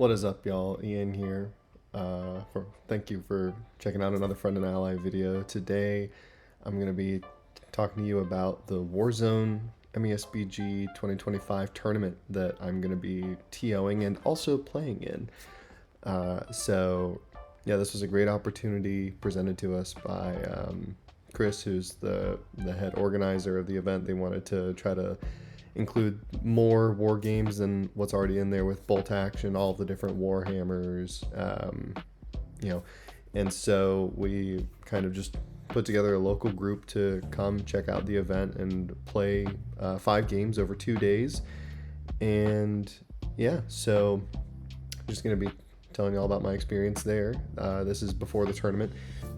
What is up, y'all? Ian here. Thank you for checking out another Friend and Ally video. Today, I'm going to be talking to you about the WarZone MESBG 2025 tournament that I'm going to be TOing and also playing in. Yeah, this was a great opportunity presented to us by Chris, who's the head organizer of the event. They wanted to try to include more war games than what's already in there with bolt action, all of the different Warhammers, and so we kind of just put together a local group to come check out the event and play 5 games over 2 days. And yeah, so I'm just going to be telling you all about my experience there. This is before the tournament.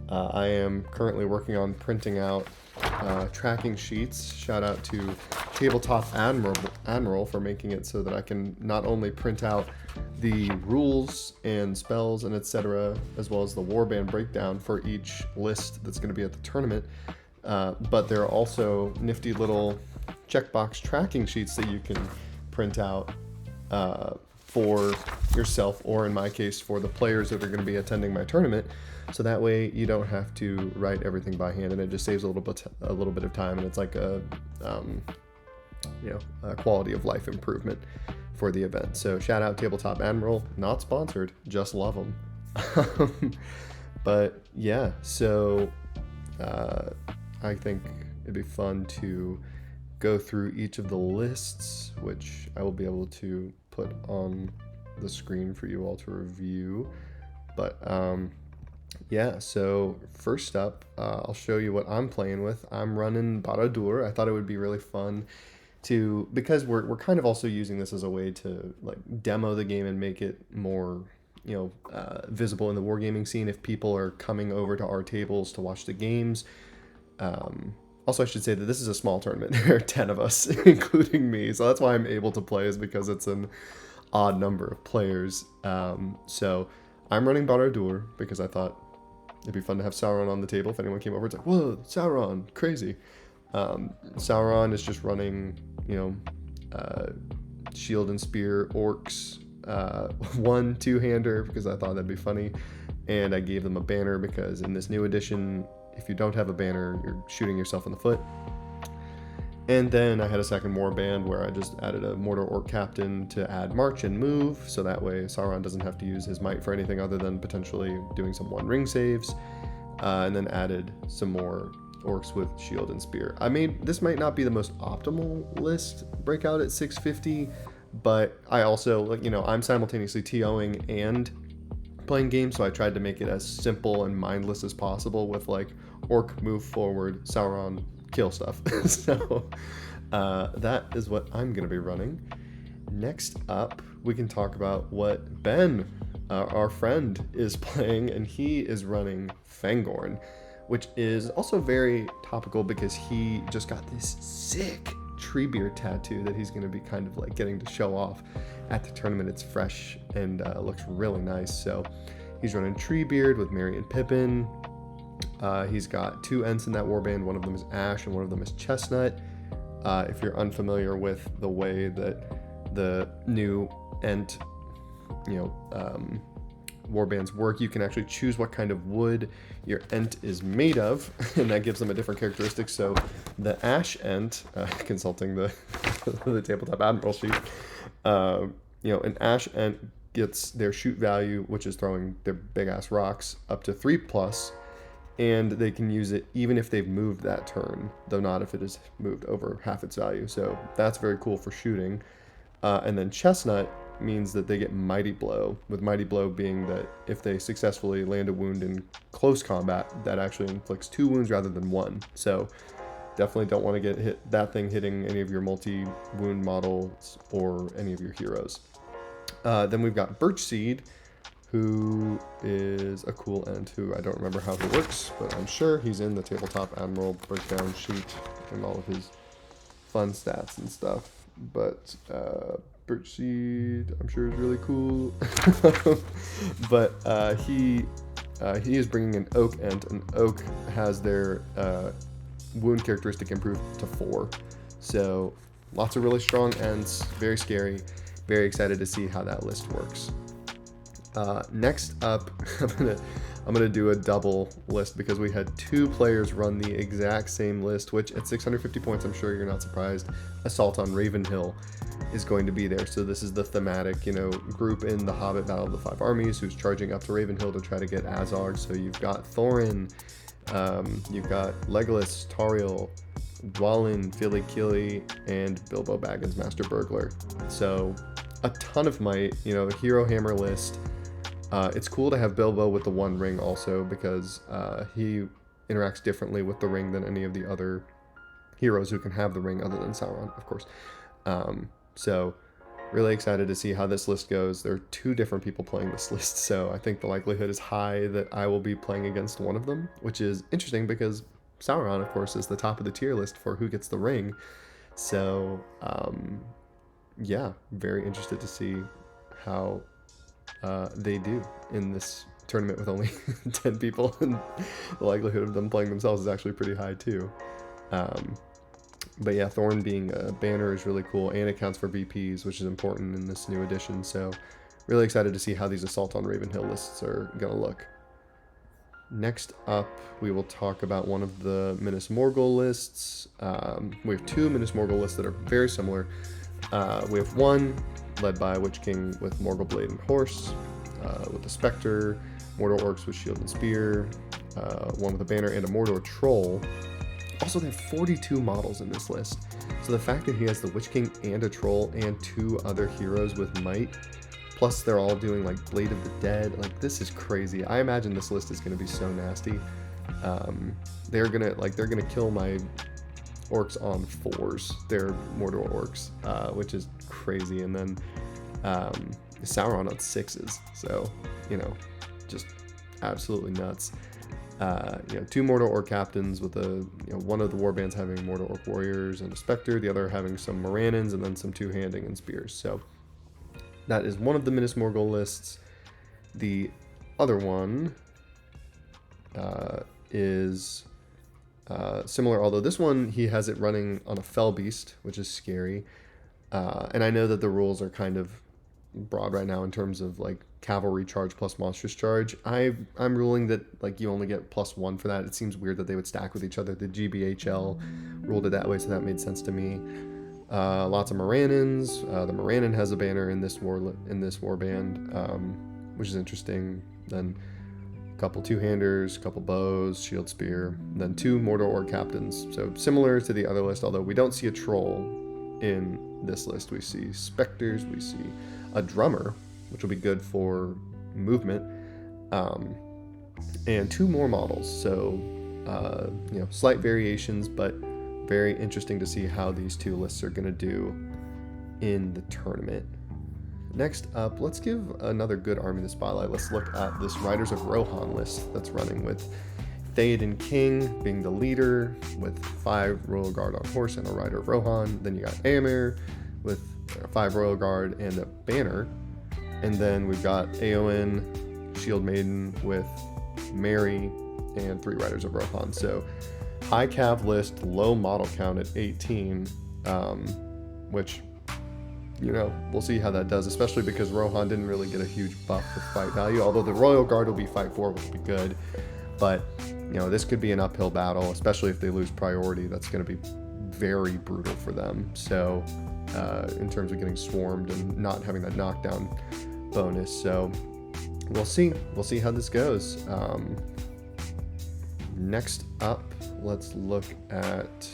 I am currently working on printing out tracking sheets. Shout out to Tabletop Admiral for making it so that I can not only print out the rules and spells and etc., as well as the warband breakdown for each list that's going to be at the tournament, but there are also nifty little checkbox tracking sheets that you can print out for yourself, or in my case for the players that are going to be attending my tournament, so that way you don't have to write everything by hand, and it just saves a little bit of time, and it's like a quality of life improvement for the event. So shout out Tabletop Admiral, not sponsored, just love them. But yeah, so I think it'd be fun to go through each of the lists, which I will be able to put on the screen for you all to review. But yeah, so first up, I'll show you what I'm playing with. I'm running Baradur. I thought it would be really fun to, because we're kind of also using this as a way to like demo the game and make it more visible in the wargaming scene if people are coming over to our tables to watch the games. Also, I should say that this is a small tournament. There are 10 of us, including me. So that's why I'm able to play, is because it's an odd number of players. So I'm running Baradur because I thought it'd be fun to have Sauron on the table. If anyone came over, it's like, whoa, Sauron, crazy. Sauron is just running, shield and spear orcs, 1 2-hander, because I thought that'd be funny. And I gave them a banner because in this new edition, if you don't have a banner, you're shooting yourself in the foot. And then I had a second warband where I just added a Mordor Orc captain to add march and move, so that way Sauron doesn't have to use his might for anything other than potentially doing some 1-ring saves. And then added some more orcs with shield and spear. This might not be the most optimal list breakout at 650, but I also, I'm simultaneously TOing and playing games, so I tried to make it as simple and mindless as possible with like orc move forward, Sauron kill stuff. So that is what I'm going to be running. Next up, we can talk about what Ben, our friend, is playing, and he is running Fangorn, which is also very topical because he just got this sick Treebeard tattoo that he's going to be kind of like getting to show off at the tournament. It's fresh and looks really nice. So he's running Treebeard with Merry and Pippin. He's got 2 Ents in that warband. One of them is Ash and one of them is Chestnut. If you're unfamiliar with the way that the new Ent warbands work, you can actually choose what kind of wood your Ent is made of, and that gives them a different characteristic. So the Ash Ent, consulting the the Tabletop Admiral sheet, an Ash Ent gets their shoot value, which is throwing their big ass rocks, up to 3+, and they can use it even if they've moved that turn, though not if it is moved over half its value. So that's very cool for shooting. And then Chestnut means that they get Mighty Blow, with Mighty Blow being that if they successfully land a wound in close combat, that actually inflicts 2 wounds rather than 1. So definitely don't want to get hit that thing hitting any of your multi-wound models or any of your heroes. Then we've got Birchseed, who is a cool Ent who I don't remember how he works, but I'm sure he's in the Tabletop Admiral breakdown sheet and all of his fun stats and stuff. But Birchseed, I'm sure, is really cool. But he is bringing an Oak Ent, and Oak has their wound characteristic improved to 4. So lots of really strong Ents, very scary. Very excited to see how that list works. Next up, I'm gonna do a double list because we had 2 players run the exact same list, which at 650 points, I'm sure you're not surprised, Assault on Ravenhill is going to be there. So this is the thematic, group in the Hobbit Battle of the Five Armies who's charging up to Ravenhill to try to get Azog. So you've got Thorin, you've got Legolas, Tauriel, Dwalin, Filikili, and Bilbo Baggins, Master Burglar. So a ton of might, a hero hammer list. It's cool to have Bilbo with the 1 ring also because he interacts differently with the ring than any of the other heroes who can have the ring other than Sauron, of course. So really excited to see how this list goes. There are 2 different people playing this list, so I think the likelihood is high that I will be playing against one of them, which is interesting because Sauron, of course, is the top of the tier list for who gets the ring. So, yeah, very interested to see how they do in this tournament with only 10 people, and the likelihood of them playing themselves is actually pretty high too. But yeah, Thorn being a banner is really cool, and it counts for VPs, which is important in this new edition. So really excited to see how these Assault on Ravenhill lists are gonna look. Next up, we will talk about one of the Minas Morgul lists. We have 2 Minas Morgul lists that are very similar. We have one led by Witch King with Morgul Blade and Horse, with a Spectre, Mordor Orcs with Shield and Spear, one with a banner, and a Mordor Troll. Also, they have 42 models in this list. So the fact that he has the Witch King and a Troll and 2 other heroes with might, plus they're all doing like Blade of the Dead, like this is crazy. I imagine this list is going to be so nasty. They're gonna kill my orcs on 4s. They're Mordor orcs, which is crazy. And then Sauron on 6s. So, just absolutely nuts. 2 Mordor Orc captains with one of the warbands having Mordor Orc warriors and a Spectre, the other having some Morannons, and then some 2-handing and spears. So that is one of the Minas Morgul lists. The other one is similar, although this one he has it running on a Fell Beast, which is scary. And I know that the rules are kind of broad right now in terms of like cavalry charge plus monstrous charge. I'm ruling that like you only get +1 for that. It seems weird that they would stack with each other. The GBHL ruled it that way, so that made sense to me. Lots of Morannons. The Morannon has a banner in this warband, which is interesting. Then a couple 2-handers, a couple bows, shield spear, then 2 Mordor Orc captains. So similar to the other list, although we don't see a troll in this list. We see specters, we see a drummer, which will be good for movement, and 2 more models. So, slight variations, but very interesting to see how these 2 lists are going to do in the tournament. Next up, let's give another good army the spotlight. Let's look at this Riders of Rohan list that's running with Theoden King being the leader with 5 Royal Guard on horse and a Rider of Rohan. Then you got Éomer with 5 Royal Guard and a banner. And then we've got Éowyn, Shield Maiden with Mary and 3 Riders of Rohan. So high cav list, low model count at 18, which, we'll see how that does, especially because Rohan didn't really get a huge buff for fight value, although the Royal Guard will be fight 4, which will be good. But, this could be an uphill battle, especially if they lose priority. That's going to be very brutal for them. So in terms of getting swarmed and not having that knockdown bonus. So we'll see how this goes. Next up, let's look at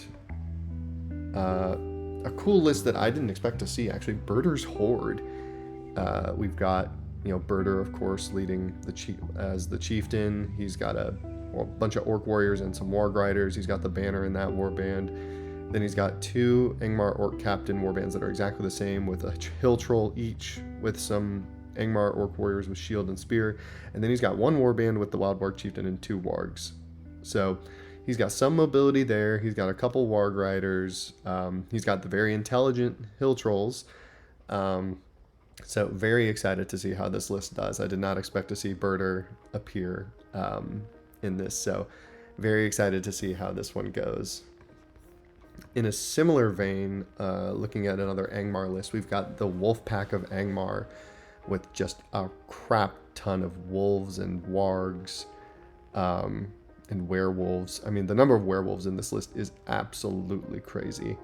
a cool list that I didn't expect to see, actually. Birder's Horde. We've got Birder, of course, leading as the chieftain. He's got a bunch of orc warriors and some warg riders. He's got the banner in that warband. Then he's got 2 Angmar orc captain warbands that are exactly the same, with a hill troll each, with some Angmar orc warriors with shield and spear. And then he's got 1 warband with the wild warg chieftain and 2 wargs. So he's got some mobility there. He's got a couple warg riders. He's got the very intelligent hill trolls. So very excited to see how this list does. I did not expect to see Birder appear in this. So very excited to see how this one goes. In a similar vein, looking at another Angmar list, we've got the Wolf Pack of Angmar with just a crap ton of wolves and wargs and werewolves. I mean, the number of werewolves in this list is absolutely crazy.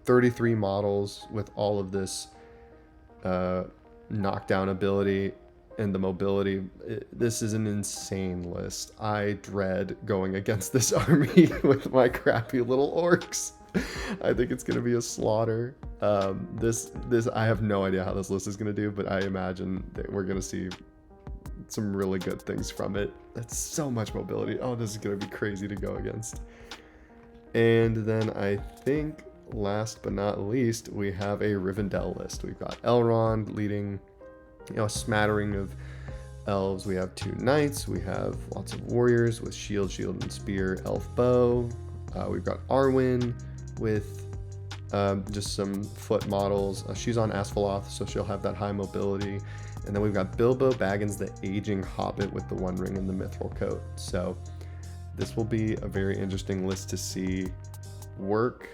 33 models with all of this knockdown ability and the mobility. This is an insane list. I dread going against this army with my crappy little orcs. I think it's going to be a slaughter. This I have no idea how this list is going to do, but I imagine that we're going to see some really good things from it. That's so much mobility. Oh, this is going to be crazy to go against. And then I think last but not least, we have a Rivendell list. We've got Elrond leading, a smattering of elves. We have 2 knights. We have lots of warriors with shield, and spear, elf bow. We've got Arwen with just some foot models. She's on Asphalloth, so she'll have that high mobility. And then we've got Bilbo Baggins, the aging hobbit with the One Ring and the mithril coat. So this will be a very interesting list to see work.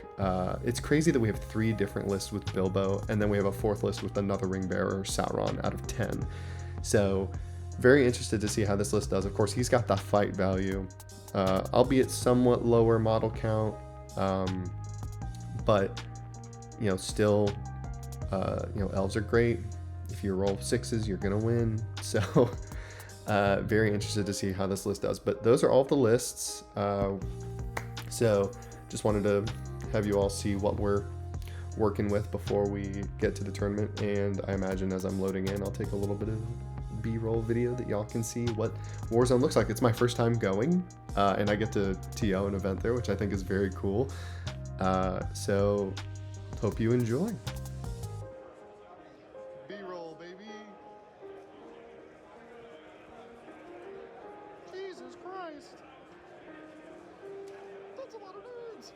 It's crazy that we have 3 different lists with Bilbo, and then we have a 4th list with another ring bearer, Sauron, out of 10. So very interested to see how this list does. Of course, he's got the fight value, albeit somewhat lower model count, but still, elves are great. If you roll 6s, you're gonna win. So very interested to see how this list does. But those are all the lists. So just wanted to have you all see what we're working with before we get to the tournament. And I imagine as I'm loading in, I'll take a little bit of B-roll video that y'all can see what WarZone looks like. It's my first time going, and I get to TO an event there, which I think is very cool. So hope you enjoy. B-roll, baby. Jesus Christ. That's a lot of nerds.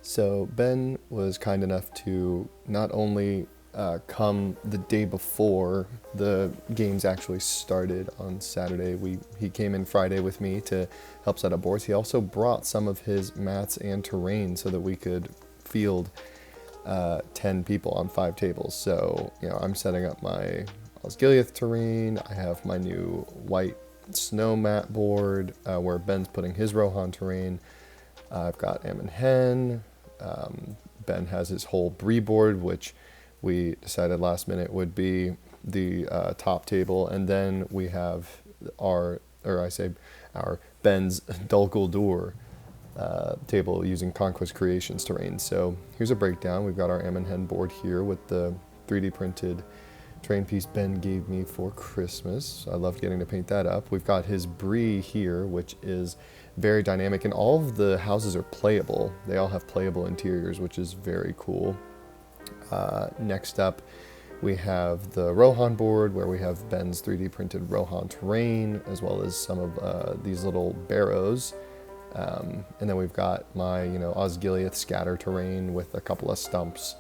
So Ben was kind enough to not only come the day before the games actually started on Saturday. He came in Friday with me to help set up boards. He also brought some of his mats and terrain so that we could field 10 people on 5 tables. So, I'm setting up my Osgiliath terrain. I have my new white snow mat board where Ben's putting his Rohan terrain. I've got Ammon Hen. Ben has his whole Bree board, which we decided last minute would be the top table. And then we have our Ben's Dol Guldur table using Conquest Creations terrain. So here's a breakdown. We've got our Ammon Hen board here with the 3D printed terrain piece Ben gave me for Christmas. I loved getting to paint that up. We've got his Bree here, which is very dynamic, and all of the houses are playable. They all have playable interiors, which is very cool. Next up, we have the Rohan board, where we have Ben's 3D printed Rohan terrain, as well as some of these little barrows. And then we've got my, Osgiliath scatter terrain with a couple of stumps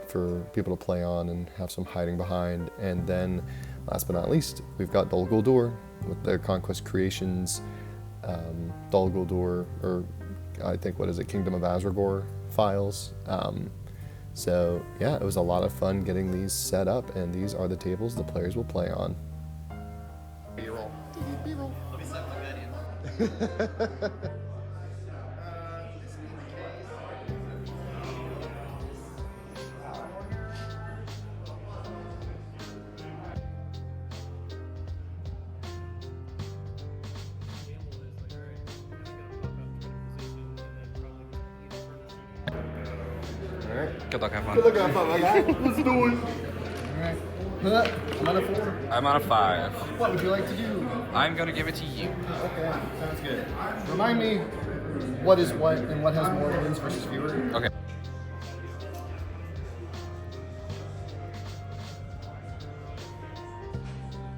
for people to play on and have some hiding behind. And then, last but not least, we've got Dol Guldur with the Conquest Creations Dol Guldur, or I think, Kingdom of Azragor files. So yeah, it was a lot of fun getting these set up, and these are the tables the players will play on. B-roll. B-roll. Good luck, have fun. Good luck, have fun, my guy. Let's do it. Alright. I'm on a 4. I'm on a 5. What would you like to do? I'm gonna give it to you. Okay, sounds good. Remind me what is what and what has more wins versus fewer. Okay.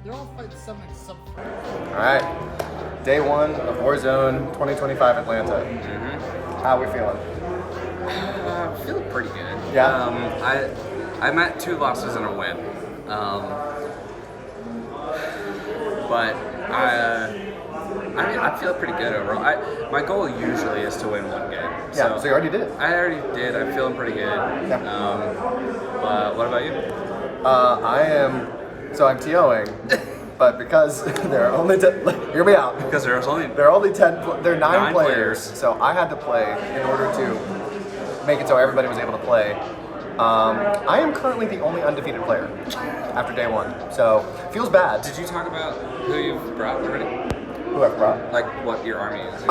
They're all fight 7 except for... Alright, day 1 of WarZone 2025 Atlanta. Mm-hmm. How are we feeling? Feeling pretty good. Yeah. I'm at 2 losses and a win. But I mean, I feel pretty good overall. My goal usually is to win one game. Yeah, so you already did it. I already did. I'm feeling pretty good. Yeah. What about you? I'm TOing, but because there are only hear me out. Because there are only 9 players. players, so I had to play in order to make it so everybody was able to play. I am currently the only undefeated player after day 1, so feels bad. Did you talk about who you've brought already? Who I've brought? Like what your army is?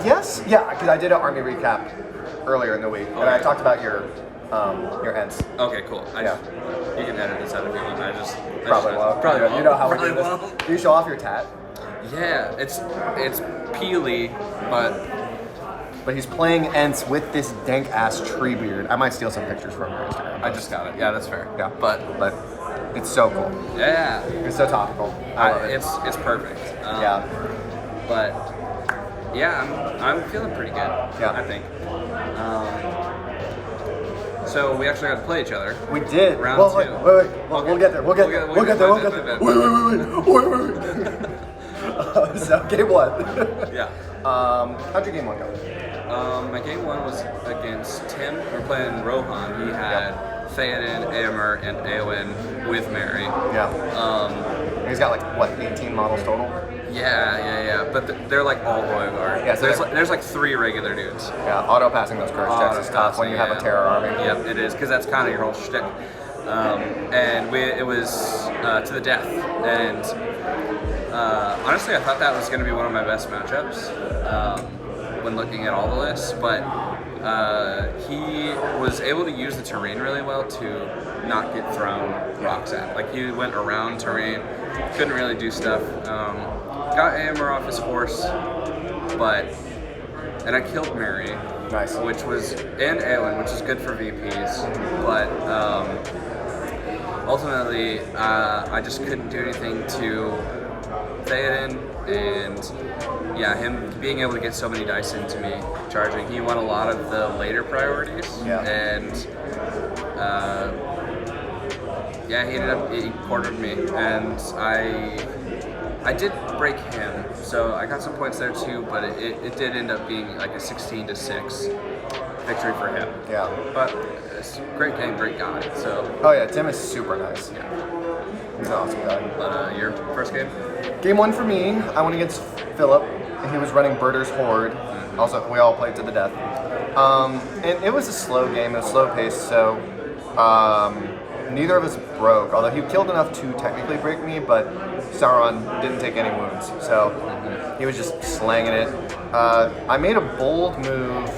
Yes, yeah, because I did an army recap earlier in the week, and I talked about your ends. Okay, cool. Yeah. You can edit this out if you want. Probably won't. Probably won't. You know how we Probably do this. won't. Do you show off your tat? Yeah, it's peely, but But he's playing Ents with this dank ass tree beard. I might steal some pictures from your Instagram. I just got it. Yeah, that's fair. Yeah, But but it's so cool. yeah, It's so topical. I love it. it's perfect. Yeah. But yeah, I'm feeling pretty good. Yeah. I think. So we actually got to play each other. We did. Round well, 2. Wait. We'll get there. We'll get there. We'll get there. Wait. So game 1. Yeah. How'd your game 1 go? My game 1 was against Tim. We were playing Rohan. He had Theoden, Aemir, and Eowyn with Mary. Yeah. He's got like what, 18 models total? Yeah. But they're like all Royal Guard. Yeah, so there's like 3 regular dudes. Yeah. Auto passing those courage checks is tough when you have a terror army. Yep, it is, because that's kind of your whole shtick. And it was to the death. And honestly, I thought that was going to be one of my best matchups when looking at all the lists. But he was able to use the terrain really well to not get thrown rocks at. Like, he went around terrain, couldn't really do stuff. Got Aemir off his horse, and I killed Mary. Nice. And Eowyn, which is good for VPs, but ultimately I just couldn't do anything to Theoden, and yeah, him being able to get so many dice into me charging, he won a lot of the later priorities, and he cornered me, and I did break him, so I got some points there too, but it did end up being like a 16-6 victory for him. Yeah. But it's a great game, great guy, so. Oh yeah, Tim is super nice. Yeah. He's an awesome guy. But your first game? Game 1 for me, I went against Philip, and he was running Birder's Horde. Also, we all played to the death. And it was a slow game, a slow pace, so neither of us broke, although he killed enough to technically break me, but Sauron didn't take any wounds, so he was just slanging it. I made a bold move,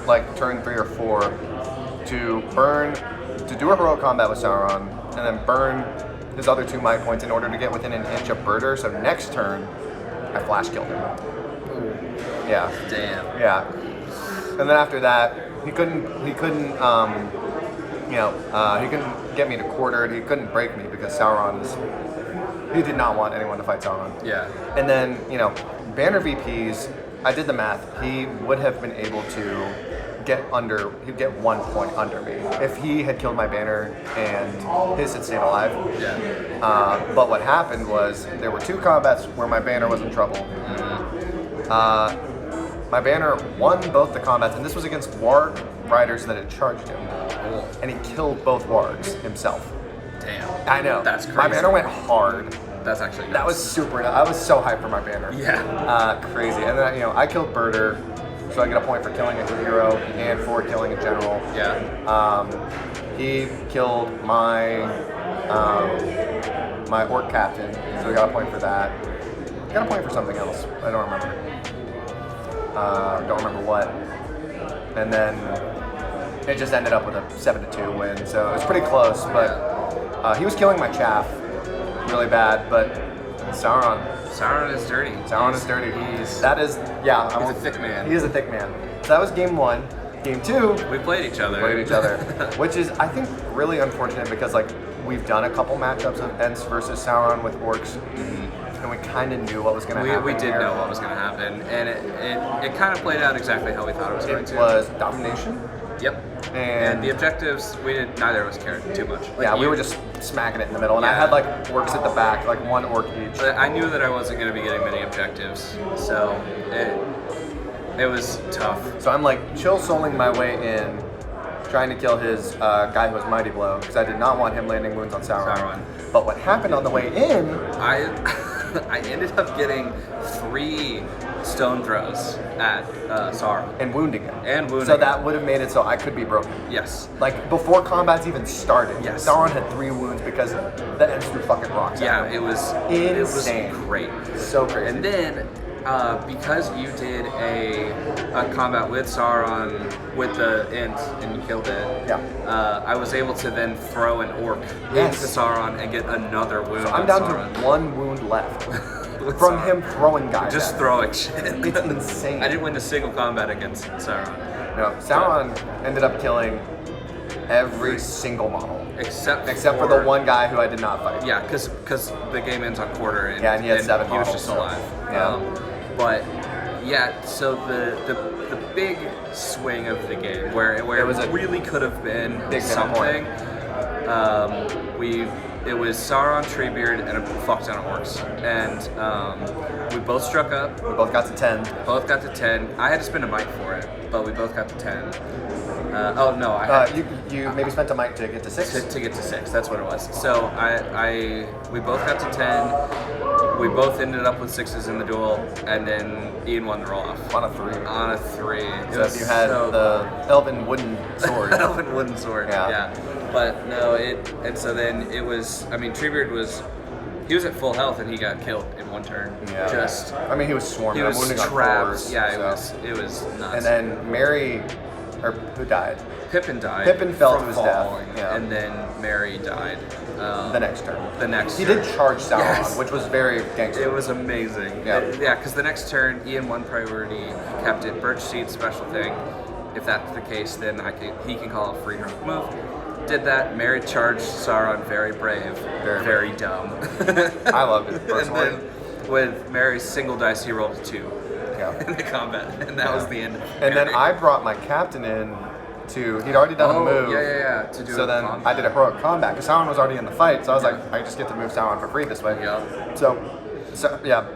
like turn 3 or 4, to do a heroic combat with Sauron, and then burn his other 2 might points in order to get within an inch of Birder, so next turn, I flash killed him. Yeah. Damn. Yeah. And then after that, he couldn't get me to quarter it. He couldn't break me because he did not want anyone to fight Sauron. Yeah. And then, banner VPs, I did the math. He would have been able to he'd get 1 point under me if he had killed my banner and his had stayed alive. Yeah. But what happened was there were 2 combats where my banner was in trouble. My banner won both the combats, and this was against warg riders that had charged him. Cool. And he killed both wargs himself. Damn. I know. That's crazy. My banner went hard. That's actually nuts. That was super. I was so hyped for my banner. Yeah. Crazy. And then I killed Birder, so I get a point for killing a hero and for killing a general. Yeah. He killed my my orc captain, so I got a point for that. Got a point for something else. I don't remember. Don't remember what. And then it just ended up with a 7-2 win, so it was pretty close. But he was killing my chaff really bad. But Sauron is dirty. Sauron is dirty. He's a thick man. He is a thick man. So that was game 1. Game 2, we played each other. which is, I think, really unfortunate because we've done a couple matchups of Ents versus Sauron with orcs. and we kind of knew what was going to happen. We did here. know what was going to happen, and it kind of played out exactly how we thought it was going It to. was domination. Yep. And the objectives, neither of us cared too much. Like, we were just smacking it in the middle, and I had like orcs at the back, like one orc each. But I knew that I wasn't going to be getting many objectives, so it was tough. So I'm like chill souling my way in, trying to kill his guy who was Mighty Blow, because I did not want him landing wounds on Sauron. But what happened on the way in? I ended up getting 3 stone throws at Sauron. And wounding him. And So that would have made it so I could be broken. Yes. Like before combat's even started. Yes. Sauron had 3 wounds because the Ents threw fucking rocks at Yeah, him. it was insane. It was great. So crazy. And then because you did a combat with Sauron with the Ent and you killed it, I was able to then throw an orc into Sauron and get another wound. So I'm down to 1 wound left from him throwing guys. Just throwing shit. It's insane. I didn't win a single combat against Sauron. No, Sauron ended up killing every single model. Except for the one guy who I did not fight. Yeah, because the game ends on quarter, and, and he had 7 he was models, just alive. Yeah. But yeah, so the big swing of the game where it really could have been something. It was Sauron, Treebeard, and a fuck ton of orcs, and we both struck up. We both got to 10. Both got to 10. I had to spend a mic for it, but we both got to 10. You maybe spent a mic to get to 6? To get to 6, that's what it was. So we both got to 10. We both ended up with 6s in the duel, and then Ian won the roll-off. On a 3. On a 3. So you had the elven wooden sword. Elven wooden sword, yeah. But no, and so then it was, Treebeard he was at full health and he got killed in 1 turn. Yeah. He was swarmed. He was trapped. Yeah, it was nuts. And then Mary, or who died? Pippin died. Pippin fell from to his falling, death. Yeah. And then Mary died. The next turn. He turn. did charge Sauron, which was very gangster. It was amazing. Yeah. Because the next turn, Ian won priority. He kept it. Birch Seed special thing. If that's the case, then he can call a free drunk move. Did that. Mary charged Sauron. Very brave. Very dumb. I loved it personally. And then with Mary's single dice, he rolled a 2 in the combat, and that was the end. And then I brought my captain in he'd already done a move. To do so then combat. I did a heroic combat because Sauron was already in the fight. So I was like, I just get to move Sauron for free this way. Yeah. So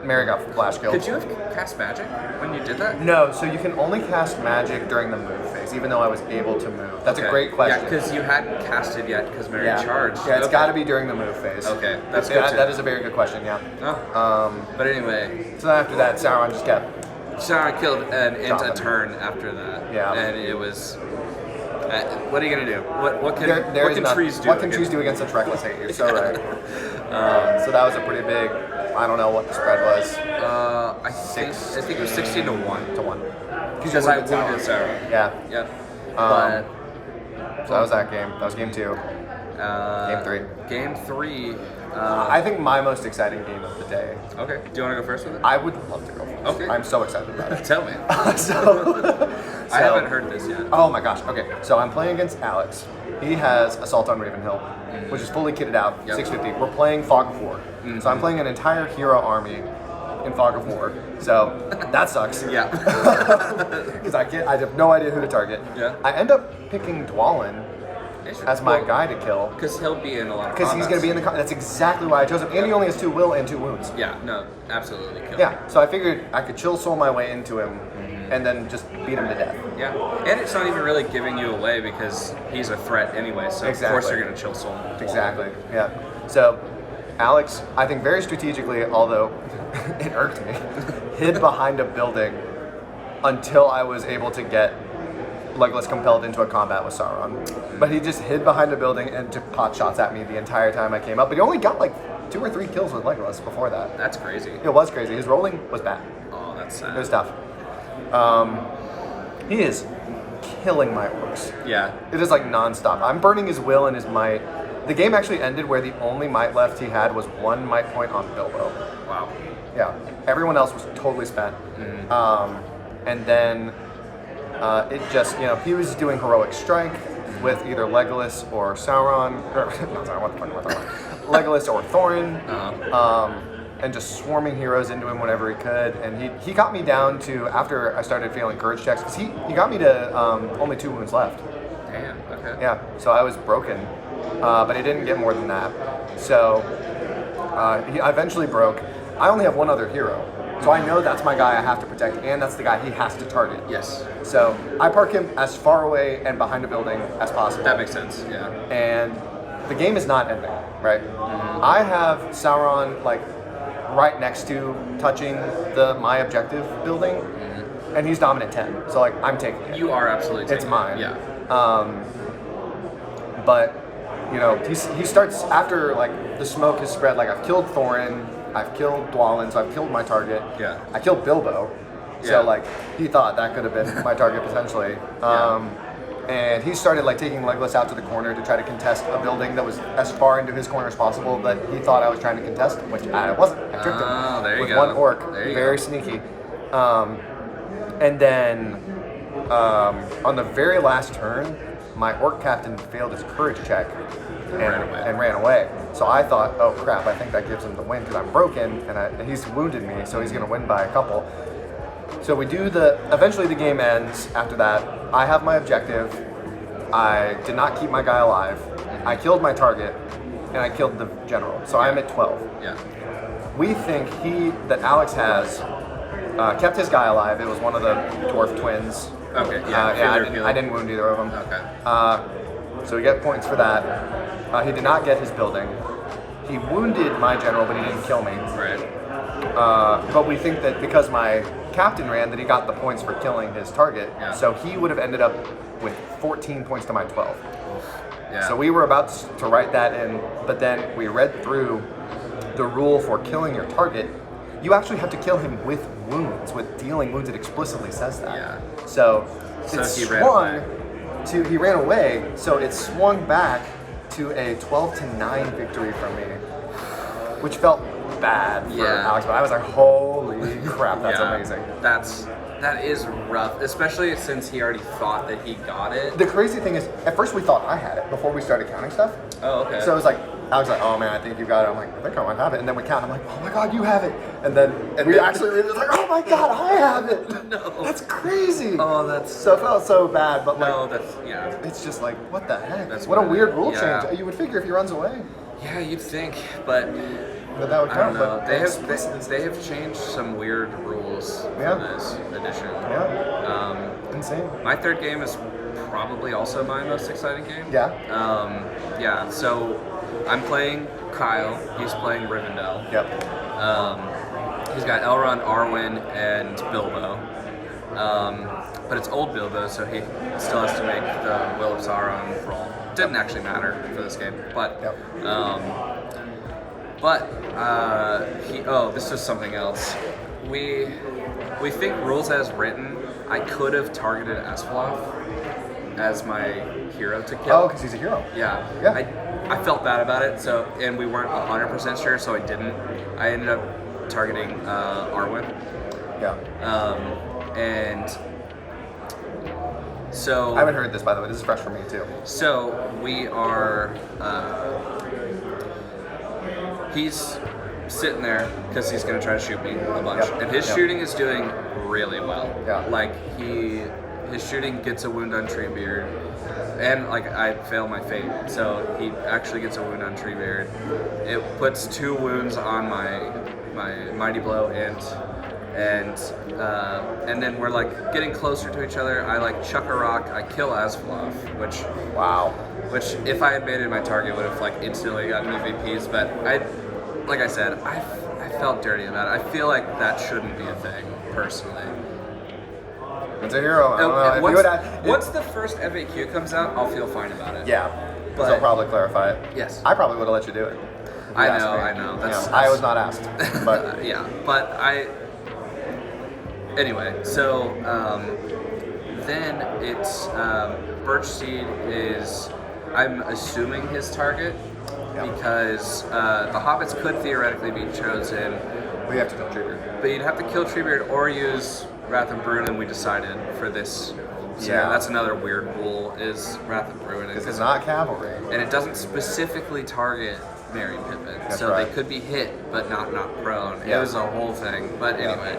Mary got flash killed. Could you have cast magic when you did that? No, so you can only cast magic during the move phase, even though I was able to move. That's a great question. Yeah, because you hadn't cast it yet because Mary charged. Yeah, it's got to be during the move phase. Okay, that's good. That is a very good question, yeah. Oh. But anyway. So after that, Sauron just kept... Sauron killed an Ent a turn after that. Yeah. And it was... what are you going to do? What can trees do? What can trees do against such reckless hate? You're so right. So that was a pretty big... I don't know what the spread was. I think it was 16 to 1. To 1. Because I wounded Sauron. Yeah. But... So that was that game. That was game 2. Game 3. Game 3. I think my most exciting game of the day. Okay. Do you want to go first with it? I would love to go first. Okay. I'm so excited about it. Tell me. I haven't heard this yet. Oh my gosh. Okay. So I'm playing against Alex. He has Assault on Ravenhill, which is fully kitted out, 650. We're playing Fog of War. So I'm playing an entire hero army in Fog of War. So that sucks. Yeah. Because I have no idea who to target. Yeah. I end up picking Dwalin as my guy to kill. Because he'll be in a lot of Because he's going to be in the... That's exactly why I chose him. And he only has 2 will and 2 wounds. Yeah, no, absolutely. Kill him. Yeah, so I figured I could chill soul my way into him and then just beat him to death. Yeah, and it's not even really giving you away because he's a threat anyway, so of course you're going to chill soul. Exactly, yeah. So Alex, I think very strategically, although it irked me, hid behind a building until I was able to get Legolas compelled into a combat with Sauron. But he just hid behind a building and took pot shots at me the entire time I came up. But he only got like 2 or 3 kills with Legolas before that. That's crazy. It was crazy. His rolling was bad. Oh, that's sad. It was tough. He is killing my orcs. Yeah. It is like nonstop. I'm burning his will and his might. The game actually ended where the only might left he had was 1 might point on Bilbo. Wow. Yeah. Everyone else was totally spent. And then it just, he was doing heroic strike with either Legolas or Sauron, or not Sauron, what the fuck am I talking about? Legolas or Thorin. and just swarming heroes into him whenever he could. And he got me down to, after I started failing courage checks, because he got me to only 2 wounds left. Damn. Okay. Yeah, so I was broken, but he didn't get more than that. So he eventually broke. I only have one other hero, so I know that's my guy I have to protect, and that's the guy he has to target. Yes. So I park him as far away and behind a building as possible. That makes sense. Yeah. And the game is not ending, right? Mm-hmm. I have Sauron like right next to touching my objective building, and he's dominant 10. So like I'm taking it. You are absolutely taking It's mine. it. Yeah. But you know, he starts after like the smoke has spread. Like I've killed Thorin, I've killed Dwalin, so I've killed my target. Yeah. I killed Bilbo, so like he thought that could have been my target potentially. And he started like taking Legolas out to the corner to try to contest a building that was as far into his corner as possible. But he thought I was trying to contest, which I wasn't. I tricked him there you with go. one orc, There you very go. sneaky. And then on the very last turn, my orc captain failed his courage check and ran away. So I thought, oh crap, I think that gives him the win because I'm broken and he's wounded me, so he's going to win by a couple. So we do eventually the game ends after that. I have my objective. I did not keep my guy alive. I killed my target and I killed the general. So I'm at 12. Yeah. We think that Alex has kept his guy alive. It was one of the dwarf twins. Okay. Yeah. I didn't wound either of them. Okay. So we get points for that. He did not get his building. He wounded my general, but he didn't kill me. Right. But we think that because my captain ran, that he got the points for killing his target. Yeah. So he would have ended up with 14 points to my 12. Yeah. So we were about to write that in, but then we read through the rule for killing your target. You actually have to kill him with wounds, with dealing wounds. It explicitly says that. Yeah. So he ran away. So it swung back to a 12-9 victory for me, which felt bad for Alex. But I was like, holy crap, that's amazing. That is rough, especially since he already thought that he got it. The crazy thing is, at first we thought I had it before we started counting stuff. Oh, okay. So it was like, I was like, oh man, I think you got it. I'm like, I think I might have it. And then we count. I'm like, oh my god, you have it. And then we actually read it. It's like, oh my god, I have it. No. That's crazy. Oh, that's so it felt so bad. But like, it's it's just like, what the heck? That's what a weird. weird rule Yeah. change. You would figure if he runs away. Yeah, you'd think, but That would I don't count. know. But They have changed some weird rules for this edition. Yeah. Insane. My third game is probably also my most exciting game. Yeah. So I'm playing Kyle. He's playing Rivendell. Yep. He's got Elrond, Arwen, and Bilbo. But it's old Bilbo, so he still has to make the Will of Sauron roll. Didn't actually matter for this game, but this is something else. We think rules as written. I could have targeted Asfaloth as my hero to kill. Oh, because he's a hero. Yeah. Yeah. I felt bad about it. So, and we weren't 100% sure, so I didn't. I ended up targeting Arwen. Yeah. And so I haven't heard this, by the way. This is fresh for me too. So we are. He's sitting there because he's going to try to shoot me a bunch, and his shooting is doing really well. Yeah. Like his shooting gets a wound on Treebeard, and like I fail my fate, so he actually gets a wound on Treebeard. It puts 2 wounds on my mighty blow, and then we're like getting closer to each other. I like chuck a rock, I kill Asfaloth, which if I had made it my target would have like instantly gotten me VPs, but like I said, I felt dirty about it. I feel like that shouldn't be a thing, personally. It's a hero. I don't know. Once the first FAQ comes out, I'll feel fine about it. Yeah, But- they'll probably clarify it. Yes. I probably would have let you do it. I know. I was not asked, but Anyway, so then it's Birchseed is, I'm assuming, his target because the hobbits could theoretically be chosen. we have to kill Treebeard. But you'd have to kill Treebeard or use Wrath of Bruin, we decided for this. So that's another weird rule is Wrath of Bruin. Because it's not cavalry. And it doesn't specifically target Merry and Pippin. That's so right. they could be hit, but not knocked prone. Yeah. It was a whole thing. But Yeah. anyway,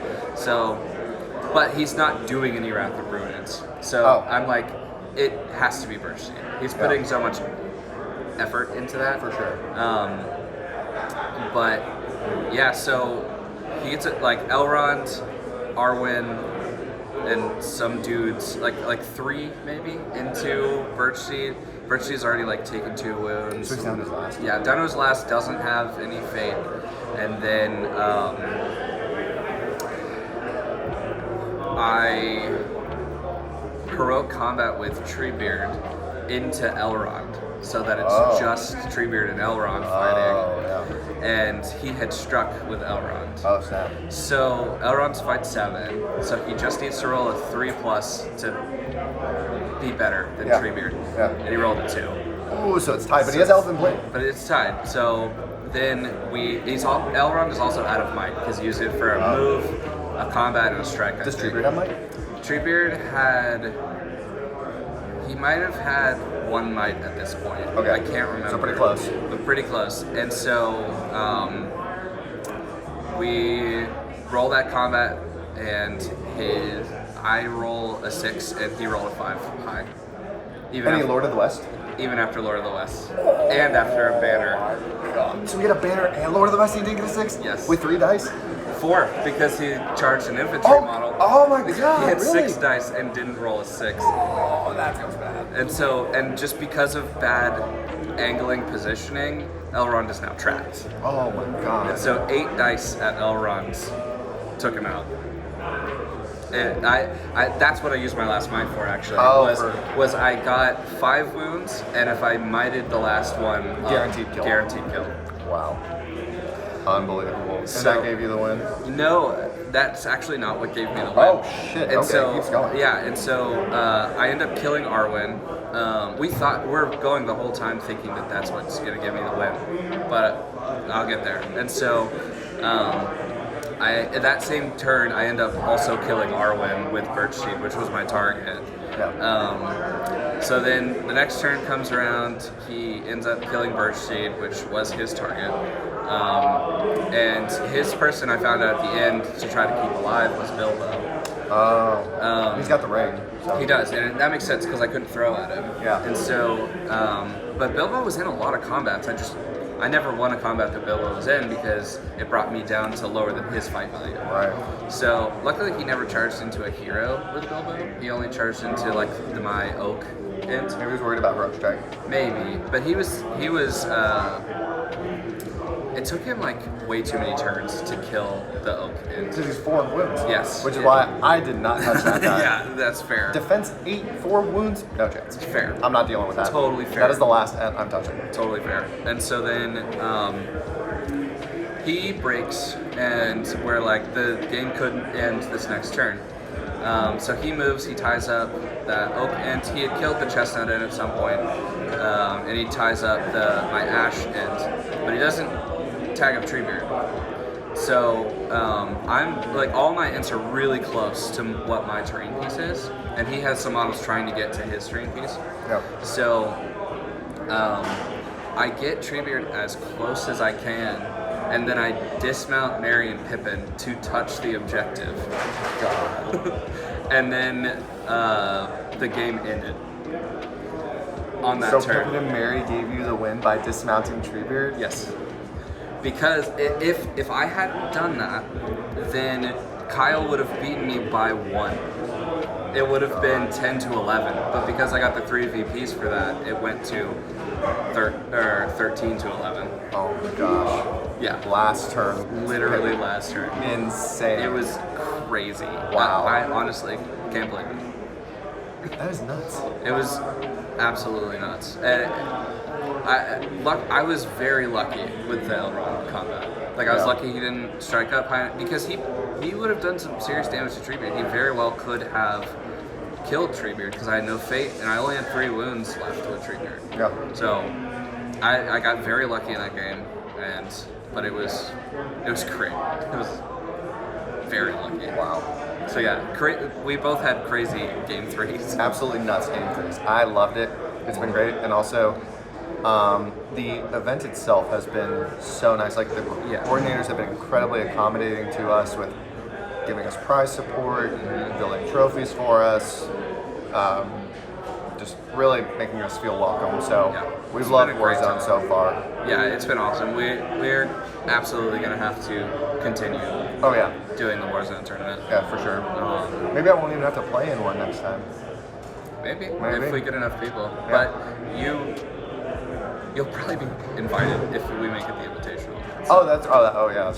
but he's not doing any Wrath of Ruins. So Oh. I'm like, it has to be Birch Seed. He's putting so much effort into that. For sure. But yeah, so he gets it like Elrond, Arwen, and some dudes, like 3 maybe, into Birch Seed. Birch Seed's already like taken 2 wounds. So he's down his last. Yeah, down to his last, doesn't have any fate. And then I heroic combat with Treebeard into Elrond, so that it's just Treebeard and Elrond fighting. Oh, yeah. And he had struck with Elrond. Oh, snap. So Elrond's fight 7, so he just needs to roll a 3+ to be better than Yeah. Treebeard. Yeah. And he rolled a 2. Ooh, so it's tied, but he has Elven Blade. But it's tied. So then Elrond is also out of might because he used it for a move, a combat, and a strike. Does Treebeard have might? Treebeard he might have had 1 might at this point. Okay. I can't remember. So pretty close. But pretty close. And so we roll that combat, and I roll a 6, and he rolled a 5 high. Any Lord of the West? Even after Lord of the West. And after a banner. So we get a banner and Lord of the West, and he did get a 6? Yes. With 3 dice? 4, because he charged an infantry model. Oh my He god, had really? 6 dice and didn't roll a 6. Oh, that feels bad. And just because of bad angling positioning, Elrond is now trapped. Oh my god. And so 8 dice at Elrond's took him out. And that's what I used my last might for, actually. Was I got 5 wounds, and if I mited the last one, Guaranteed kill. Guaranteed kill. Wow. Unbelievable. And So- that gave you the win? No, that's actually not what gave me the win. Oh shit, And okay, so, keeps going. yeah, and so I end up killing Arwen. We're going the whole time thinking that that's what's gonna give me the win, but I'll get there. And so, at that same turn, I end up also killing Arwen with Birch Seed, which was my target. Yeah. So then the next turn comes around, he ends up killing Birch Seed, which was his target. And his person I found out at the end to try to keep alive was Bilbo. Oh. He's got the ring. So. He does, and that makes sense because I couldn't throw at him. Yeah. And so, but Bilbo was in a lot of combats. I never won a combat that Bilbo was in because it brought me down to lower than his fight value. Right. So luckily he never charged into a hero with Bilbo. He only charged into like my oak int. Maybe he was worried about rogue strike. Maybe, but he was. It took him like way too many turns to kill the oak int. Because he's 4 wounds. Yes. Which is why I did not touch that guy. Yeah, that's fair. Defense 8, 4 wounds? No chance. Fair. I'm not dealing with that. Totally fair. That is the last I'm touching. Totally fair. And so then he breaks, and where like the game couldn't end this next turn. So he moves, he ties up that oak int. He had killed the chestnut int at some point, and he ties up my ash int, but he doesn't tag up Treebeard. So I'm like all my ints are really close to what my terrain piece is, and he has some models trying to get to his terrain piece. Yeah. So I get Treebeard as close as I can, and then I dismount Merry and Pippin to touch the objective. God. And then the game ended on that So turn. Pippin and Merry gave you the win by dismounting Treebeard? Yes. Because if I hadn't done that, then Kyle would have beaten me by 1. It would have been 10 to 11, but because I got the 3 VPs for that, it went to 13 to 11. Oh my gosh. Yeah. Last turn. Literally last turn. Insane. It was crazy. Wow. I honestly can't believe it. That is nuts. It was absolutely nuts. And I was very lucky with the Elrond combat. Like I was Yeah. lucky he didn't strike up high because he would have done some serious damage to Treebeard. He very well could have killed Treebeard because I had no fate and I only had 3 wounds left with Treebeard. Yeah. So I got very lucky in that game, but it was great. It was very lucky. Wow. So yeah, we both had crazy game 3s. Absolutely nuts game 3s. I loved it. It's been great. And also, The event itself has been so nice. Like the coordinators have been incredibly accommodating to us with giving us prize support, building trophies for us, just really making us feel welcome. So we've loved WarZone so far. Yeah, it's been awesome. We're absolutely going to have to continue doing the WarZone tournament. Yeah, for sure. Maybe I won't even have to play in one next time. Maybe if we get enough people. Yeah. But you'll probably be invited if we make it the invitational. So. That's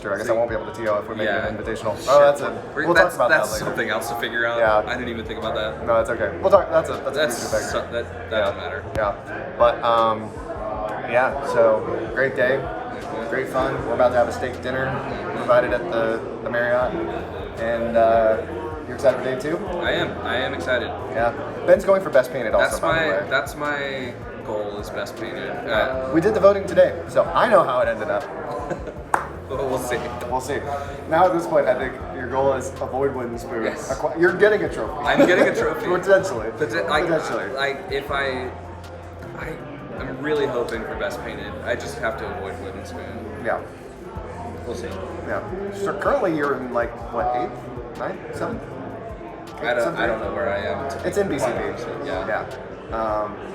true. I guess I won't be able to TO if we make it an invitational. Oh, that's it. We'll talk about that later. That's something else to figure out. Yeah. I didn't even think about that. No, that's okay. We'll talk. That's a future thing. That doesn't matter. Yeah. But so great day, great fun. We're about to have a steak dinner provided at the Marriott, and you're excited for day 2? I am excited. Yeah. Ben's going for best painted also. That's my goal is best painted. We did the voting today, so I know how it ended up. We'll see. We'll see. Now at this point, I think your goal is avoid wooden spoon. Yes. You're getting a trophy. I'm getting a trophy. Potentially. I'm really hoping for best painted. I just have to avoid wooden spoon. Yeah. We'll see. Yeah. So currently you're in like what, 8th, 9th, 7th? I don't know where I am. It's in BCB. Yeah.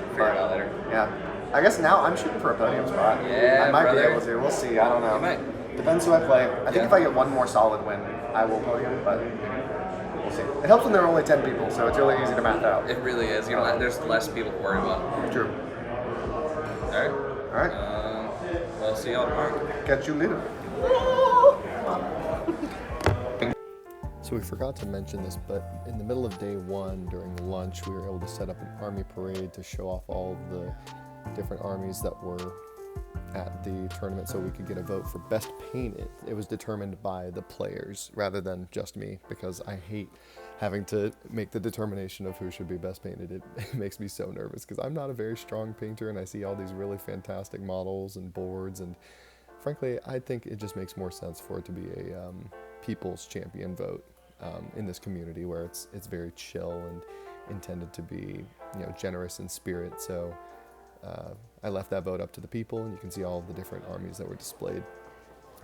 Figure it out later. Yeah. I guess now I'm shooting for a podium spot. Yeah, I might brother. be able to. We'll see. I don't know. You might. Depends who I play. I think if I get one more solid win, I will podium, but we'll see. It helps when there are only 10 people, so it's really easy to math out. It really is. There's less people to worry about. True. All right. We'll see y'all tomorrow. Catch you later. So we forgot to mention this, but in the middle of day 1 during lunch, we were able to set up an army parade to show off all of the different armies that were at the tournament so we could get a vote for best painted. It was determined by the players rather than just me, because I hate having to make the determination of who should be best painted. It makes me so nervous because I'm not a very strong painter and I see all these really fantastic models and boards, and frankly I think it just makes more sense for it to be a people's champion vote in this community where it's very chill and intended to be generous in spirit. So I left that vote up to the people, and you can see all of the different armies that were displayed.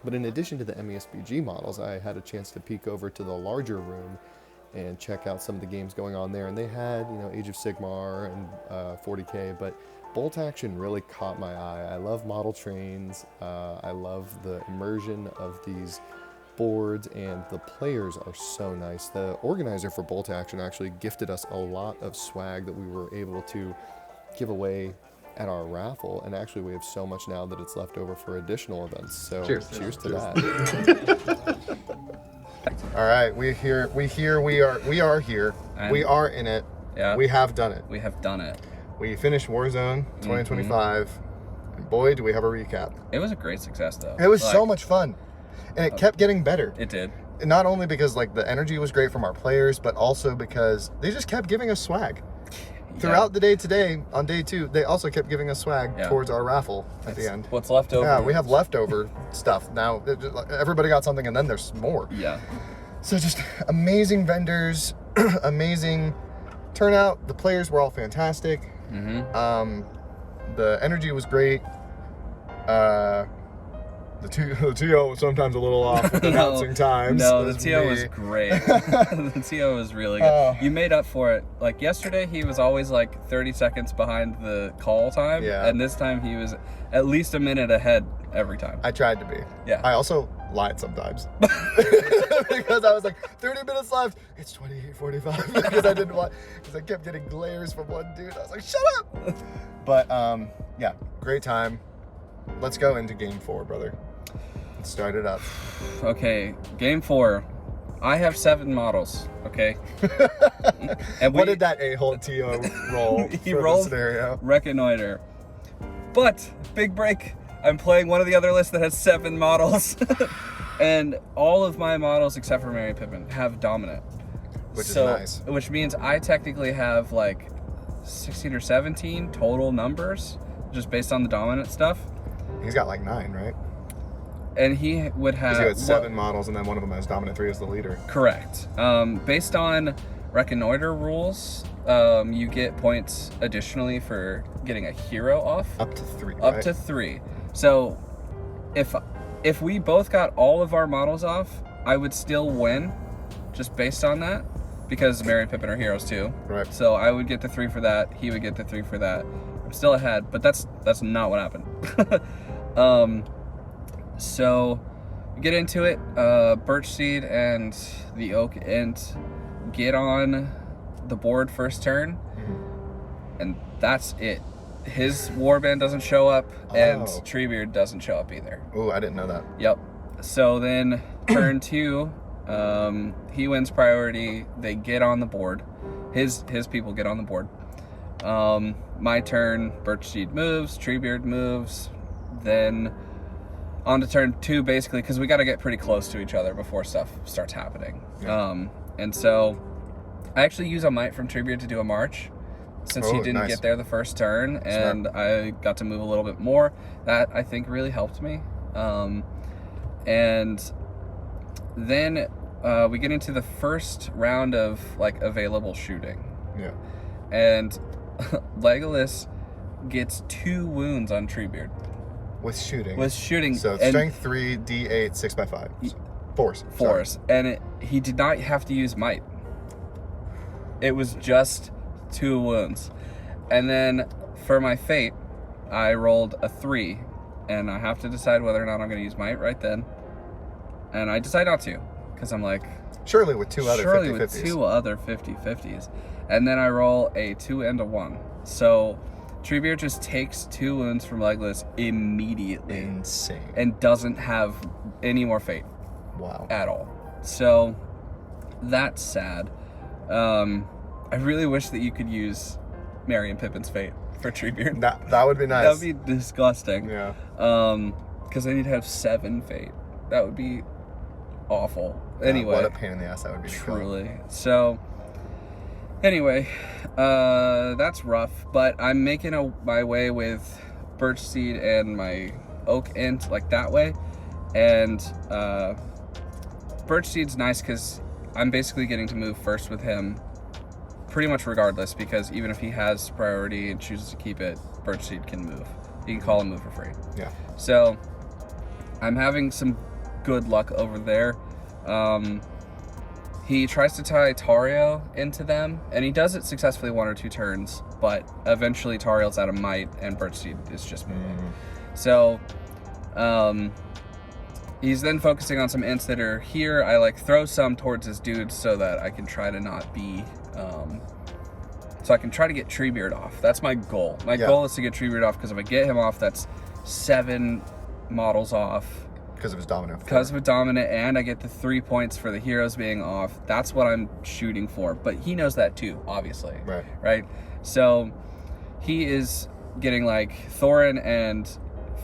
But in addition to the MESBG models, I had a chance to peek over to the larger room and check out some of the games going on there. And they had, Age of Sigmar and 40K, but Bolt Action really caught my eye. I love model trains. I love the immersion of these boards, and the players are so nice. The organizer for Bolt Action actually gifted us a lot of swag that we were able to give away at our raffle, and actually we have so much now that it's left over for additional events. So cheers to that. All right, we are here. And we are in it. Yeah. We have done it. We have done it. We finished WarZone 2025. And boy, do we have a recap. It was a great success though. It was so much fun. And it kept getting better. It did. And not only because the energy was great from our players, but also because they just kept giving us swag. Throughout the day today, on day 2, they also kept giving us swag towards our raffle at the end. What's left over. Yeah, we have leftover stuff. Now, everybody got something, and then there's more. Yeah. So just amazing vendors, amazing turnout. The players were all fantastic. Mm-hmm. The energy was great. The TO was sometimes a little off with announcing times. No, the TO was great. The TO was really good. You made up for it. Like yesterday, he was always 30 seconds behind the call time. Yeah. And this time he was at least a minute ahead every time. I tried to be. Yeah. I also lied sometimes. Because I was 30 minutes left. It's 28:45 because I didn't want, because I kept getting glares from one dude. I was like, shut up. But yeah, great time. Let's go into game 4, brother. Let's start it up. Okay, game 4. I have 7 models, okay? And what did that a-hole TO roll? He rolled scenario? Reconnoiter. But, big break, I'm playing one of the other lists that has 7 models. And all of my models, except for Mary Pippin, have Dominant. Which is nice. Which means I technically have 16 or 17 total numbers, just based on the Dominant stuff. He's got 9, right? And he would have... Because he had 7 models, and then one of them has Dominant 3 as the leader. Correct. Based on Reconnoiter rules, you get points additionally for getting a hero off. Up to 3. Up right? to 3. So if we both got all of our models off, I would still win, just based on that, because Mary and Pippin are heroes too. Right. So I would get the 3 for that. He would get the 3 for that. I'm still ahead, but that's not what happened. So we get into it. Birch Seed and the Oak Ent get on the board first turn, and that's it. His warband doesn't show up, and Treebeard doesn't show up either. Oh, I didn't know that. Yep. So then turn 2, he wins priority. They get on the board. His people get on the board. My turn, Birch Seed moves, Treebeard moves, then on to turn 2, basically, because we got to get pretty close to each other before stuff starts happening. Yeah. And so I actually use a Might from Treebeard to do a march, since he didn't get there the first turn, and I got to move a little bit more. That, I think, really helped me. And then we get into the first round of, like, available shooting. Yeah. And Legolas gets 2 wounds on Treebeard. With shooting. So strength 3, D8, 6x5. Force. Force. And he did not have to use might. It was just 2 wounds. And then for my fate, I rolled a 3. And I have to decide whether or not I'm going to use might right then. And I decide not to. Because I'm like... Surely with 2 other 50/50s. with 2 other 50/50s. And then I roll a 2 and a 1. So Treebeard just takes 2 wounds from Legolas immediately. Insane. And doesn't have any more fate. Wow. At all. So that's sad. I really wish that you could use Merry and Pippin's fate for Treebeard. That would be nice. That would be disgusting. Yeah. Because I need to have 7 fate. That would be awful. Anyway. What a pain in the ass that would be. Truly. So, anyway, that's rough. But I'm making my way with Birch Seed and my Oak Ent, like that way. And Birch Seed's nice because I'm basically getting to move first with him pretty much regardless, because even if he has priority and chooses to keep it, Birch Seed can move. He can call and move for free. Yeah. So I'm having some good luck over there. He tries to tie Tario into them, and he does it successfully 1 or 2 turns, but eventually Tariel's out of might and Birch Seed is just moving. So he's then focusing on some Ents that are here. I like throw some towards his dudes so that I can try to not be so I can try to get Treebeard off. That's my goal. My goal is to get Treebeard off, because if I get him off, that's 7 models off. Because of his dominant. Because of a dominant, and I get the 3 points for the heroes being off. That's what I'm shooting for. But he knows that too, obviously. Right? So he is getting like Thorin and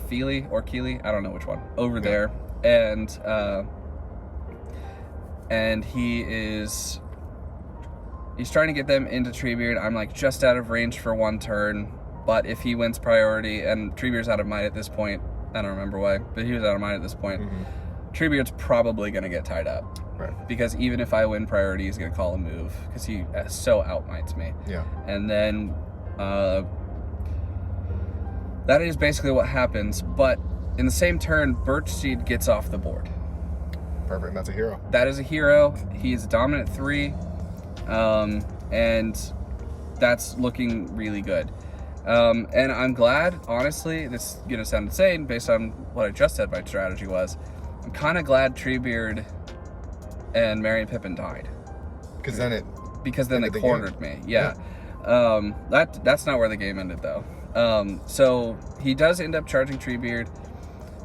Feely or Keely, I don't know which one, over there. And he's trying to get them into Treebeard. I'm like just out of range for 1 turn. But if he wins priority, and Treebeard's out of might at this point, I don't remember why, but he was out of might at this point. Treebeard's probably going to get tied up. Right. Because even if I win priority, he's going to call a move, because he so outmights me. Yeah. And then that is basically what happens. But in the same turn, Birch Seed gets off the board. Perfect. That's a hero. That is a hero. He is a dominant 3. And that's looking really good. And I'm glad, honestly, this is going to sound insane based on what I just said my strategy was. I'm kind of glad Treebeard and Merry and Pippin died. Because then they cornered me. Yeah. That's not where the game ended, though. So he does end up charging Treebeard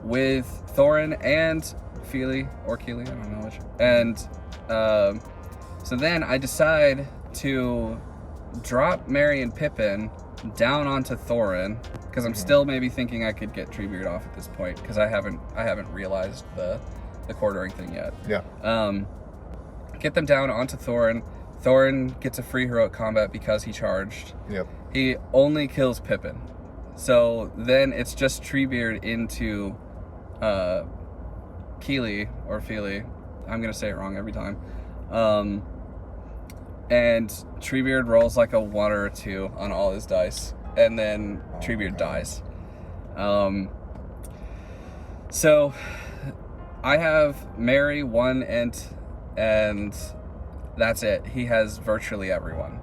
with Thorin and Feely, or Keely, I don't know which. And so then I decide to drop Merry and Pippin down onto Thorin, because I'm still maybe thinking I could get Treebeard off at this point, because I haven't realized the quartering thing yet. Yeah. Get them down onto Thorin. Thorin gets a free heroic combat because he charged. Yep. He only kills Pippin. So then it's just Treebeard into Keely or Feely. I'm gonna say it wrong every time. and Treebeard rolls like a 1 or a 2 on all his dice, and then Treebeard dies. So I have Mary, 1 int, and that's it. He has virtually everyone.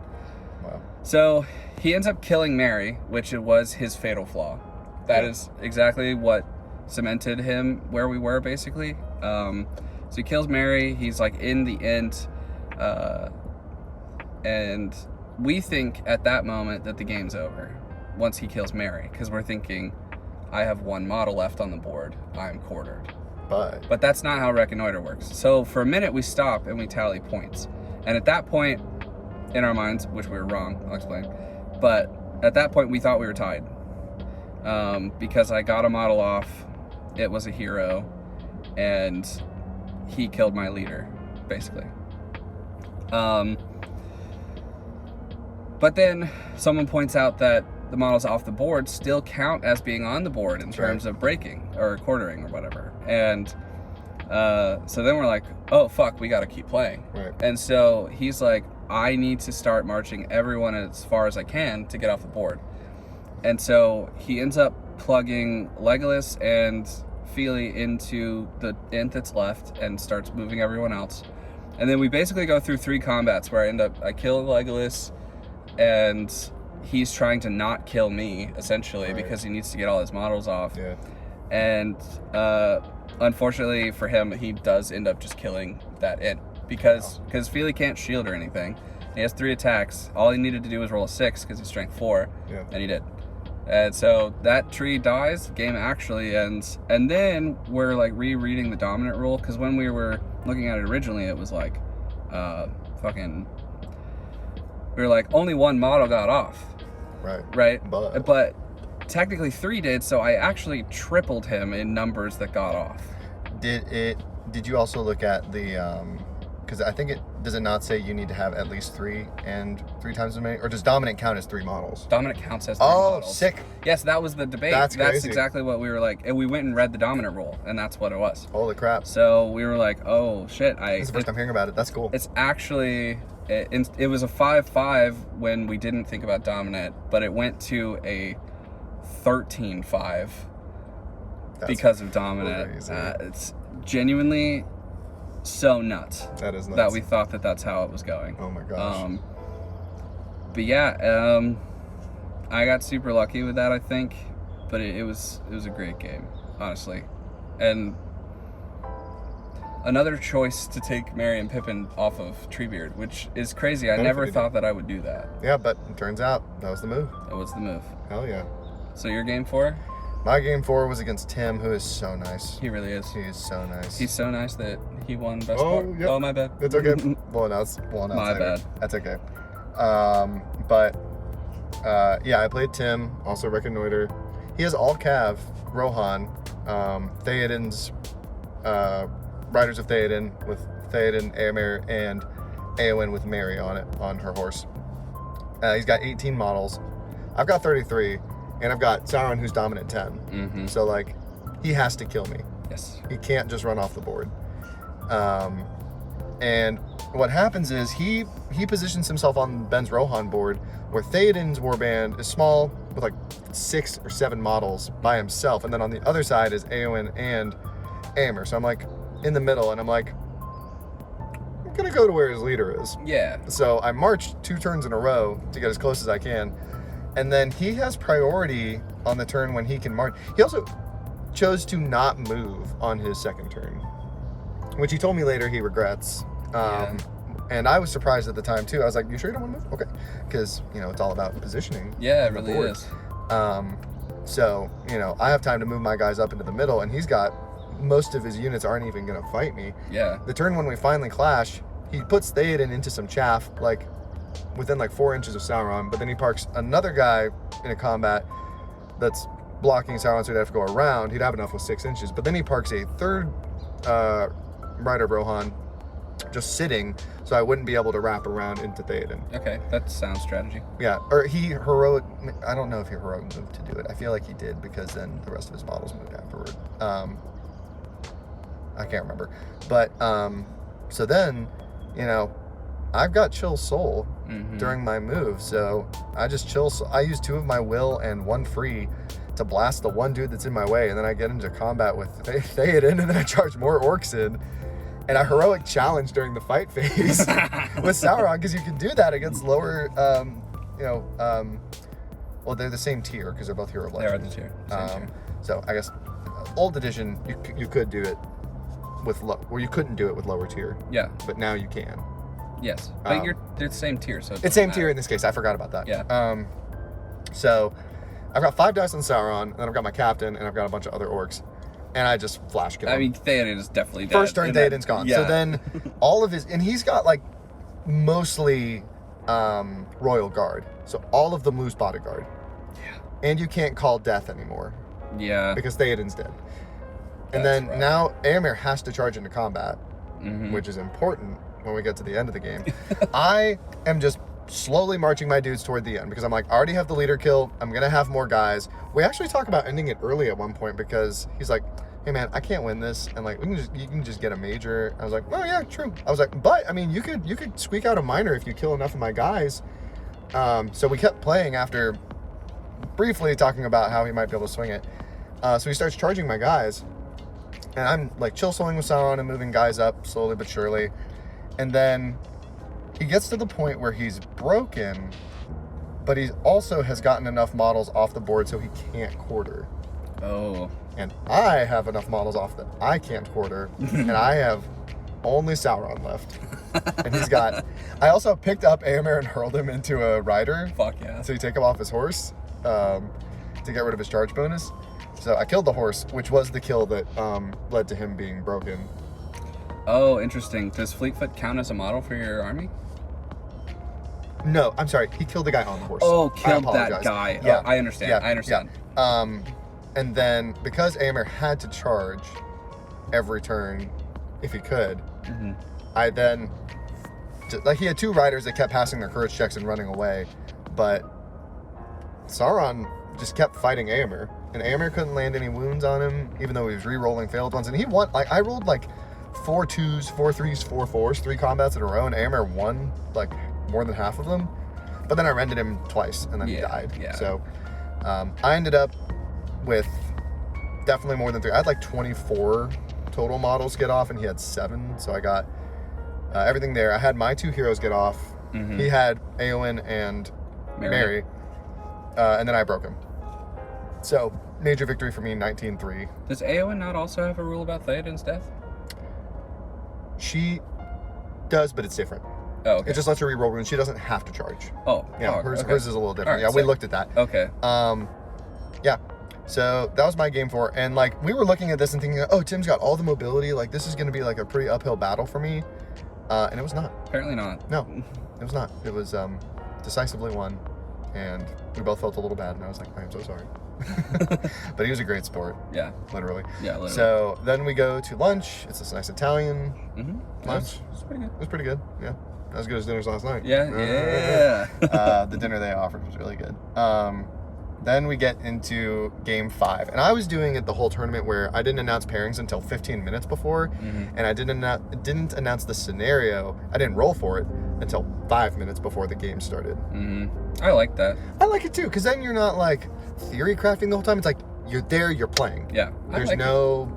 Wow. So he ends up killing Mary, which it was his fatal flaw. That is exactly what cemented him where we were, basically. So he kills Mary. He's like in the int, and we think at that moment that the game's over once he kills Mary, because we're thinking, I have 1 model left on the board. I'm quartered. But that's not how Reconnoiter works. So for a minute we stop and we tally points. And at that point, in our minds, which we were wrong, I'll explain, but at that point we thought we were tied. Because I got a model off, it was a hero, and he killed my leader, basically. But then someone points out that the models off the board still count as being on the board in terms of breaking or quartering or whatever. And so then we're like, oh fuck, we gotta keep playing. Right. And so he's like, I need to start marching everyone as far as I can to get off the board. And so he ends up plugging Legolas and Feely into the int that's left and starts moving everyone else. And then we basically go through 3 combats where I kill Legolas, and he's trying to not kill me, essentially, because he needs to get all his models off. Yeah. And unfortunately for him, he does end up just killing that int, because Feely can't shield or anything. He has 3 attacks. All he needed to do was roll a 6 because he's strength 4, and he did. And so that tree dies, game actually ends, and then we're like rereading the dominant rule, because when we were looking at it originally, it was like we were like, only 1 model got off. Right? But technically 3 did, so I actually tripled him in numbers that got off. Did you also look at the, because I think does it not say you need to have at least 3 and 3 times as many, or does dominant count as 3 models? Dominant counts as 3 models. Oh, sick. Yes, that was the debate. That's crazy. Exactly what we were like, and we went and read the dominant rule, and that's what it was. Holy crap. So we were like, oh shit. This is the first time hearing about it. That's cool. It's actually, it was a 5-5 when we didn't think about dominant, but it went to a 13-5 because of dominant. It's genuinely so nuts. That is nuts. That we thought that that's how it was going. Oh my gosh. But yeah, I got super lucky with that, I think. But it was a great game, honestly. And another choice to take Merry and Pippin off of Treebeard, which is crazy. I never thought that I would do that. Yeah, but it turns out that was the move. That was the move. Hell yeah. So your game 4? My game 4 was against Tim, who is so nice. He really is. He is so nice. He's so nice that he won best part. Yep. Oh, my bad. It's okay. Well, out. My bad. That's okay. Yeah, I played Tim, also Reconnoiter. He has all Cav, Rohan, Theoden's Riders of Theoden with Theoden, Éomer, and Éowyn with Mary on it, on her horse. He's got 18 models. I've got 33, and I've got Sauron, who's dominant 10. Mm-hmm. So, like, he has to kill me. Yes. He can't just run off the board. And what happens is he positions himself on Ben's Rohan board, where Theoden's warband is small with like 6 or 7 models by himself, and then on the other side is Éowyn and Éomer. So I'm like in the middle, and I'm like, I'm gonna go to where his leader is. Yeah. So I marched 2 turns in a row to get as close as I can, and then he has priority on the turn when he can march. He also chose to not move on his second turn, which he told me later he regrets. And I was surprised at the time too. I was like, you sure you don't want to move? Okay. Because, you know, it's all about positioning. Yeah, it really is. So, you know, I have time to move my guys up into the middle, and he's got, most of his units aren't even going to fight me. Yeah. The turn when we finally clash, he puts Theoden into some chaff, like within like 4 inches of Sauron, but then he parks another guy in a combat that's blocking Sauron, so he'd have to go around. He'd have enough with 6 inches, but then he parks a third Rider of Rohan just sitting, so I wouldn't be able to wrap around into Theoden. Okay, that sounds strategy. Yeah, or he heroic, I don't know if he heroic moved to do it. I feel like he did, because then the rest of his models moved afterward. I can't remember. But, so then, you know, I've got chill soul during my move, so I just chill. I use 2 of my will and 1 free to blast the one dude that's in my way, and then I get into combat with Theoden, and then I charge more orcs in, and I heroic challenge during the fight phase with Sauron, because you can do that against lower, well, they're the same tier because they're both hero legends. They are the tier. So I guess old edition you could do it with you couldn't do it with lower tier. Yeah. But now you can. Yes, but they're the same tier, so it's same tier in this case. I forgot about that. Yeah. So I've got 5 dice on Sauron, and then I've got my captain, and I've got a bunch of other orcs, and I just flash kill him. I mean, Theoden is definitely dead. First turn, Theoden's gone. Yeah. So then all of his, and he's got like mostly Royal Guard, so all of them lose bodyguard. Yeah. And you can't call death anymore. Yeah. Because Theoden's dead. And That's then rough. now Éomer has to charge into combat, which is important when we get to the end of the game. I am just slowly marching my dudes toward the end because I'm like, I already have the leader kill. I'm going to have more guys. We actually talk about ending it early at one point because he's like, hey man, I can't win this. And like, you can just get a major. I was like, oh yeah, true. I was like, but I mean, you could squeak out a minor if you kill enough of my guys. So we kept playing after briefly talking about how he might be able to swing it. So he starts charging my guys. And I'm like chill souling with Sauron and moving guys up slowly but surely. And then he gets to the point where he's broken, but he also has gotten enough models off the board so he can't quarter. Oh. And I have enough models off that I can't quarter, and I have only Sauron left. And he's got... I also picked up Éomer and hurled him into a rider. Fuck yeah. So you take him off his horse to get rid of his charge bonus. So I killed the horse, which was the kill that led to him being broken. Oh, interesting. Does Fleetfoot count as a model for your army? No, I'm sorry. He killed the guy on the horse. Oh, killed that guy. Yeah. Oh, I understand. Yeah. I understand. Yeah. And then because Éomer had to charge every turn if he could, I then... Like, he had 2 riders that kept passing their courage checks and running away, but Sauron just kept fighting Éomer, and Éomer couldn't land any wounds on him, even though he was re-rolling failed ones, and he won. Like, I rolled like 4 2s, 4 3s, 4 4s, 3 combats in a row, and Éomer won like more than half of them, but then I rendered him twice, and then he died. Yeah. So I ended up with definitely more than 3. I had like 24 total models get off, and he had 7, so I got everything there. I had my 2 heroes get off. He had Éowyn and Mary. And then I broke him. So, major victory for me, 19-3. Does Éowyn not also have a rule about Theoden's death? She does, but it's different. Oh, okay. It just lets her reroll runes. She doesn't have to charge. Oh, Yeah, hers is a little different. All right, We so- looked at that. Okay. Yeah. So that was my game 4. And like, we were looking at this and thinking, oh, Tim's got all the mobility. Like, this is going to be like a pretty uphill battle for me. And it was not. Apparently not. No, it was not. It was decisively won. And we both felt a little bad. And I was like, I am so sorry. But he was a great sport. Yeah. Literally. Yeah, literally. So then we go to lunch. It's this nice Italian lunch. It's pretty good. It was pretty good. Yeah. Not as good as dinners last night. Yeah. The dinner they offered was really good. Then we get into game 5. And I was doing it the whole tournament where I didn't announce pairings until 15 minutes before. And I didn't announce the scenario. I didn't roll for it until 5 minutes before the game started. I like that. I like it too, because then you're not like theory crafting the whole time. It's like you're there, you're playing. Yeah. There's no...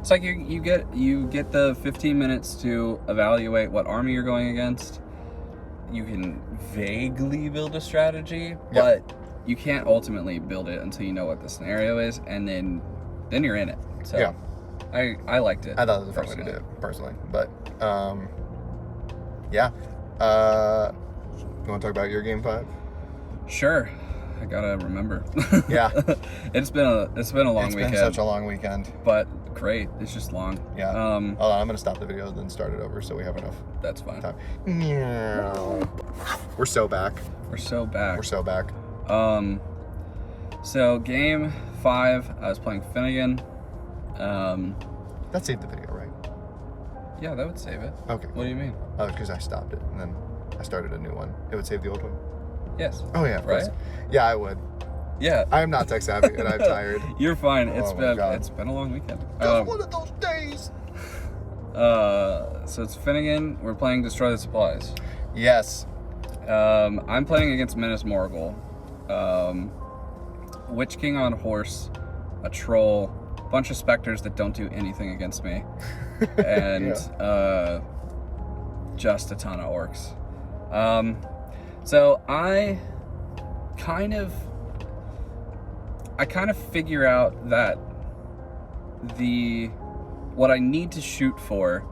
It's like you get the 15 minutes to evaluate what army you're going against. You can vaguely build a strategy, but you can't ultimately build it until you know what the scenario is, and then you're in it. So Yeah. I liked it. I thought it was a fun way to do it, personally. But, yeah. You want to talk about your game 5? Sure. I gotta remember. Yeah. It's been a long weekend. It's been such a long weekend. But great. It's just long. Yeah. Hold on, I'm going to stop the video, then start it over so we have enough That's fine. time. We're so back. We're so back. We're so back. So game 5, I was playing Finnegan. That saved the video, right? Yeah, that would save it. Okay. What do you mean? Oh, because I stopped it, and then I started a new one. It would save the old one? Yes. Oh, yeah, of course. Right? Yeah, I would. Yeah. I am not tech savvy, and I'm tired. You're fine. It's Oh my God. been a long weekend. Just one of those days. So it's Finnegan. We're playing Destroy the Supplies. Yes. I'm playing against Menace Morgul. Witch King on horse, a troll, bunch of specters that don't do anything against me, and just a ton of orcs. So I kind of figure out that what I need to shoot for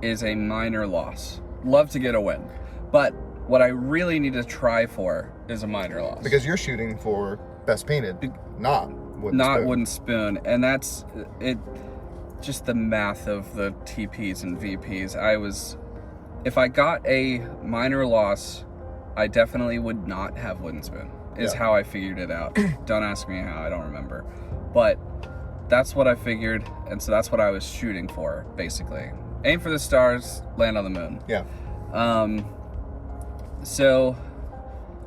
is a minor loss. Love to get a win, but what I really need to try for is a minor loss. Because you're shooting for best painted, not wooden spoon, and that's it. Just the math of the TPs and VPs. If I got a minor loss, I definitely would not have wooden spoon. Is how I figured it out. Don't ask me how, I don't remember. But that's what I figured, and so that's what I was shooting for, basically. Aim for the stars, land on the moon. Yeah. So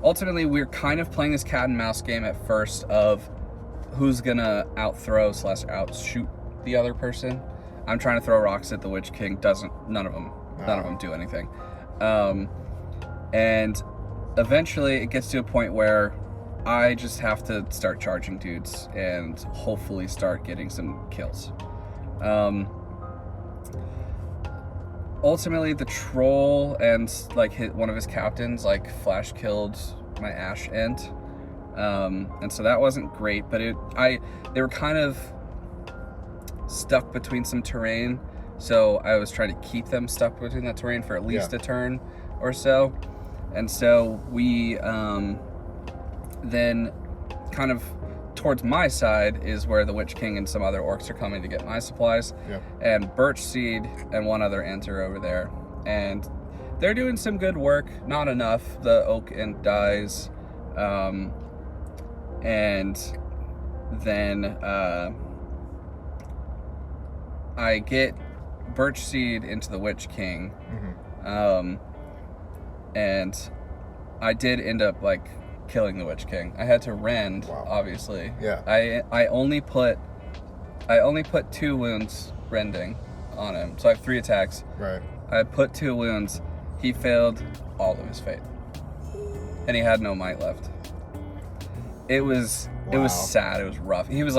ultimately, we're kind of playing this cat and mouse game at first of who's gonna outthrow / outshoot the other person. I'm trying to throw rocks at the Witch King. None of them do anything. And eventually, it gets to a point where I just have to start charging dudes and hopefully start getting some kills. Ultimately, the troll and one of his captains flash killed my Ash Ent, and so that wasn't great. But they were kind of stuck between some terrain, so I was trying to keep them stuck between that terrain for at least a turn or so. And so we then kind of towards my side is where the Witch King and some other orcs are coming to get my supplies. Yep. And Birch Seed and one other enter over there. And they're doing some good work, not enough. The Oak Ent dies. And then I get Birch Seed into the Witch King. Mm-hmm. And I did end up killing the Witch King. I had to rend, obviously. Yeah. I only put 2 wounds rending on him, so I have 3 attacks. Right. I put 2 wounds. He failed all of his fate, and he had no might left. It was sad. It was rough. He was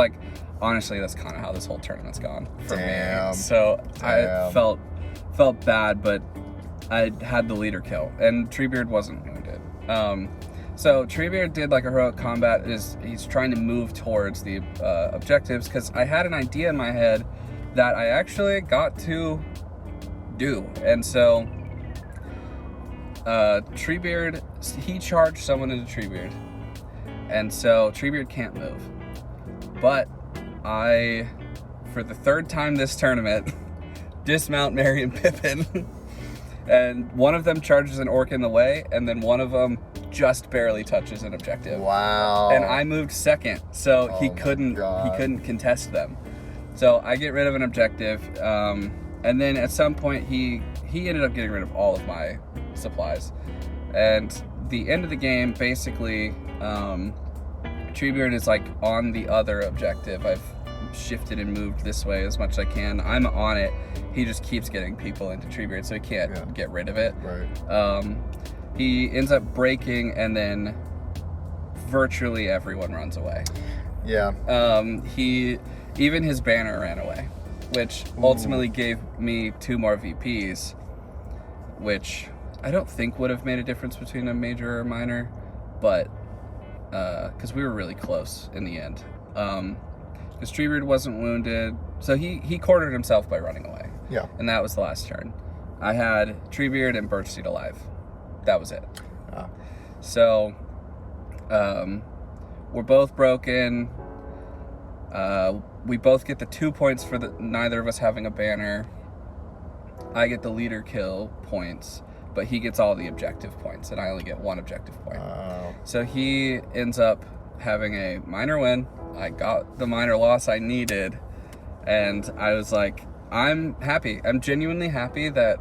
honestly, that's kind of how this whole tournament's gone for me. So I felt bad, but I had the leader kill, and Treebeard wasn't wounded. So Treebeard did a heroic combat. He's trying to move towards the objectives, because I had an idea in my head that I actually got to do. And so Treebeard, he charged someone into Treebeard, and so Treebeard can't move. But I, for the 3rd time this tournament, dismount Merry and Pippin. And one of them charges an orc in the way, and then one of them just barely touches an objective. Wow. And I moved second, so he couldn't contest them. So I get rid of an objective, and then at some point he ended up getting rid of all of my supplies. And the end of the game, basically, Treebeard is on the other objective. I've shifted and moved this way as much as I can. I'm on it. He just keeps getting people into Treebeard, so he can't get rid of it. Right. He ends up breaking, and then virtually everyone runs away. Yeah. Even his banner ran away, which ultimately gave me 2 more VPs, which I don't think would have made a difference between a major or minor, but because we were really close in the end. Because Treebeard wasn't wounded, so he cornered himself by running away. Yeah. And that was the last turn. I had Treebeard and Birch Seed alive. That was it. So, we're both broken. We both get the 2 points for neither of us having a banner. I get the leader kill points, but he gets all the objective points, and I only get 1 objective point. So he ends up having a minor win. I got the minor loss I needed, and I was I'm happy. I'm genuinely happy that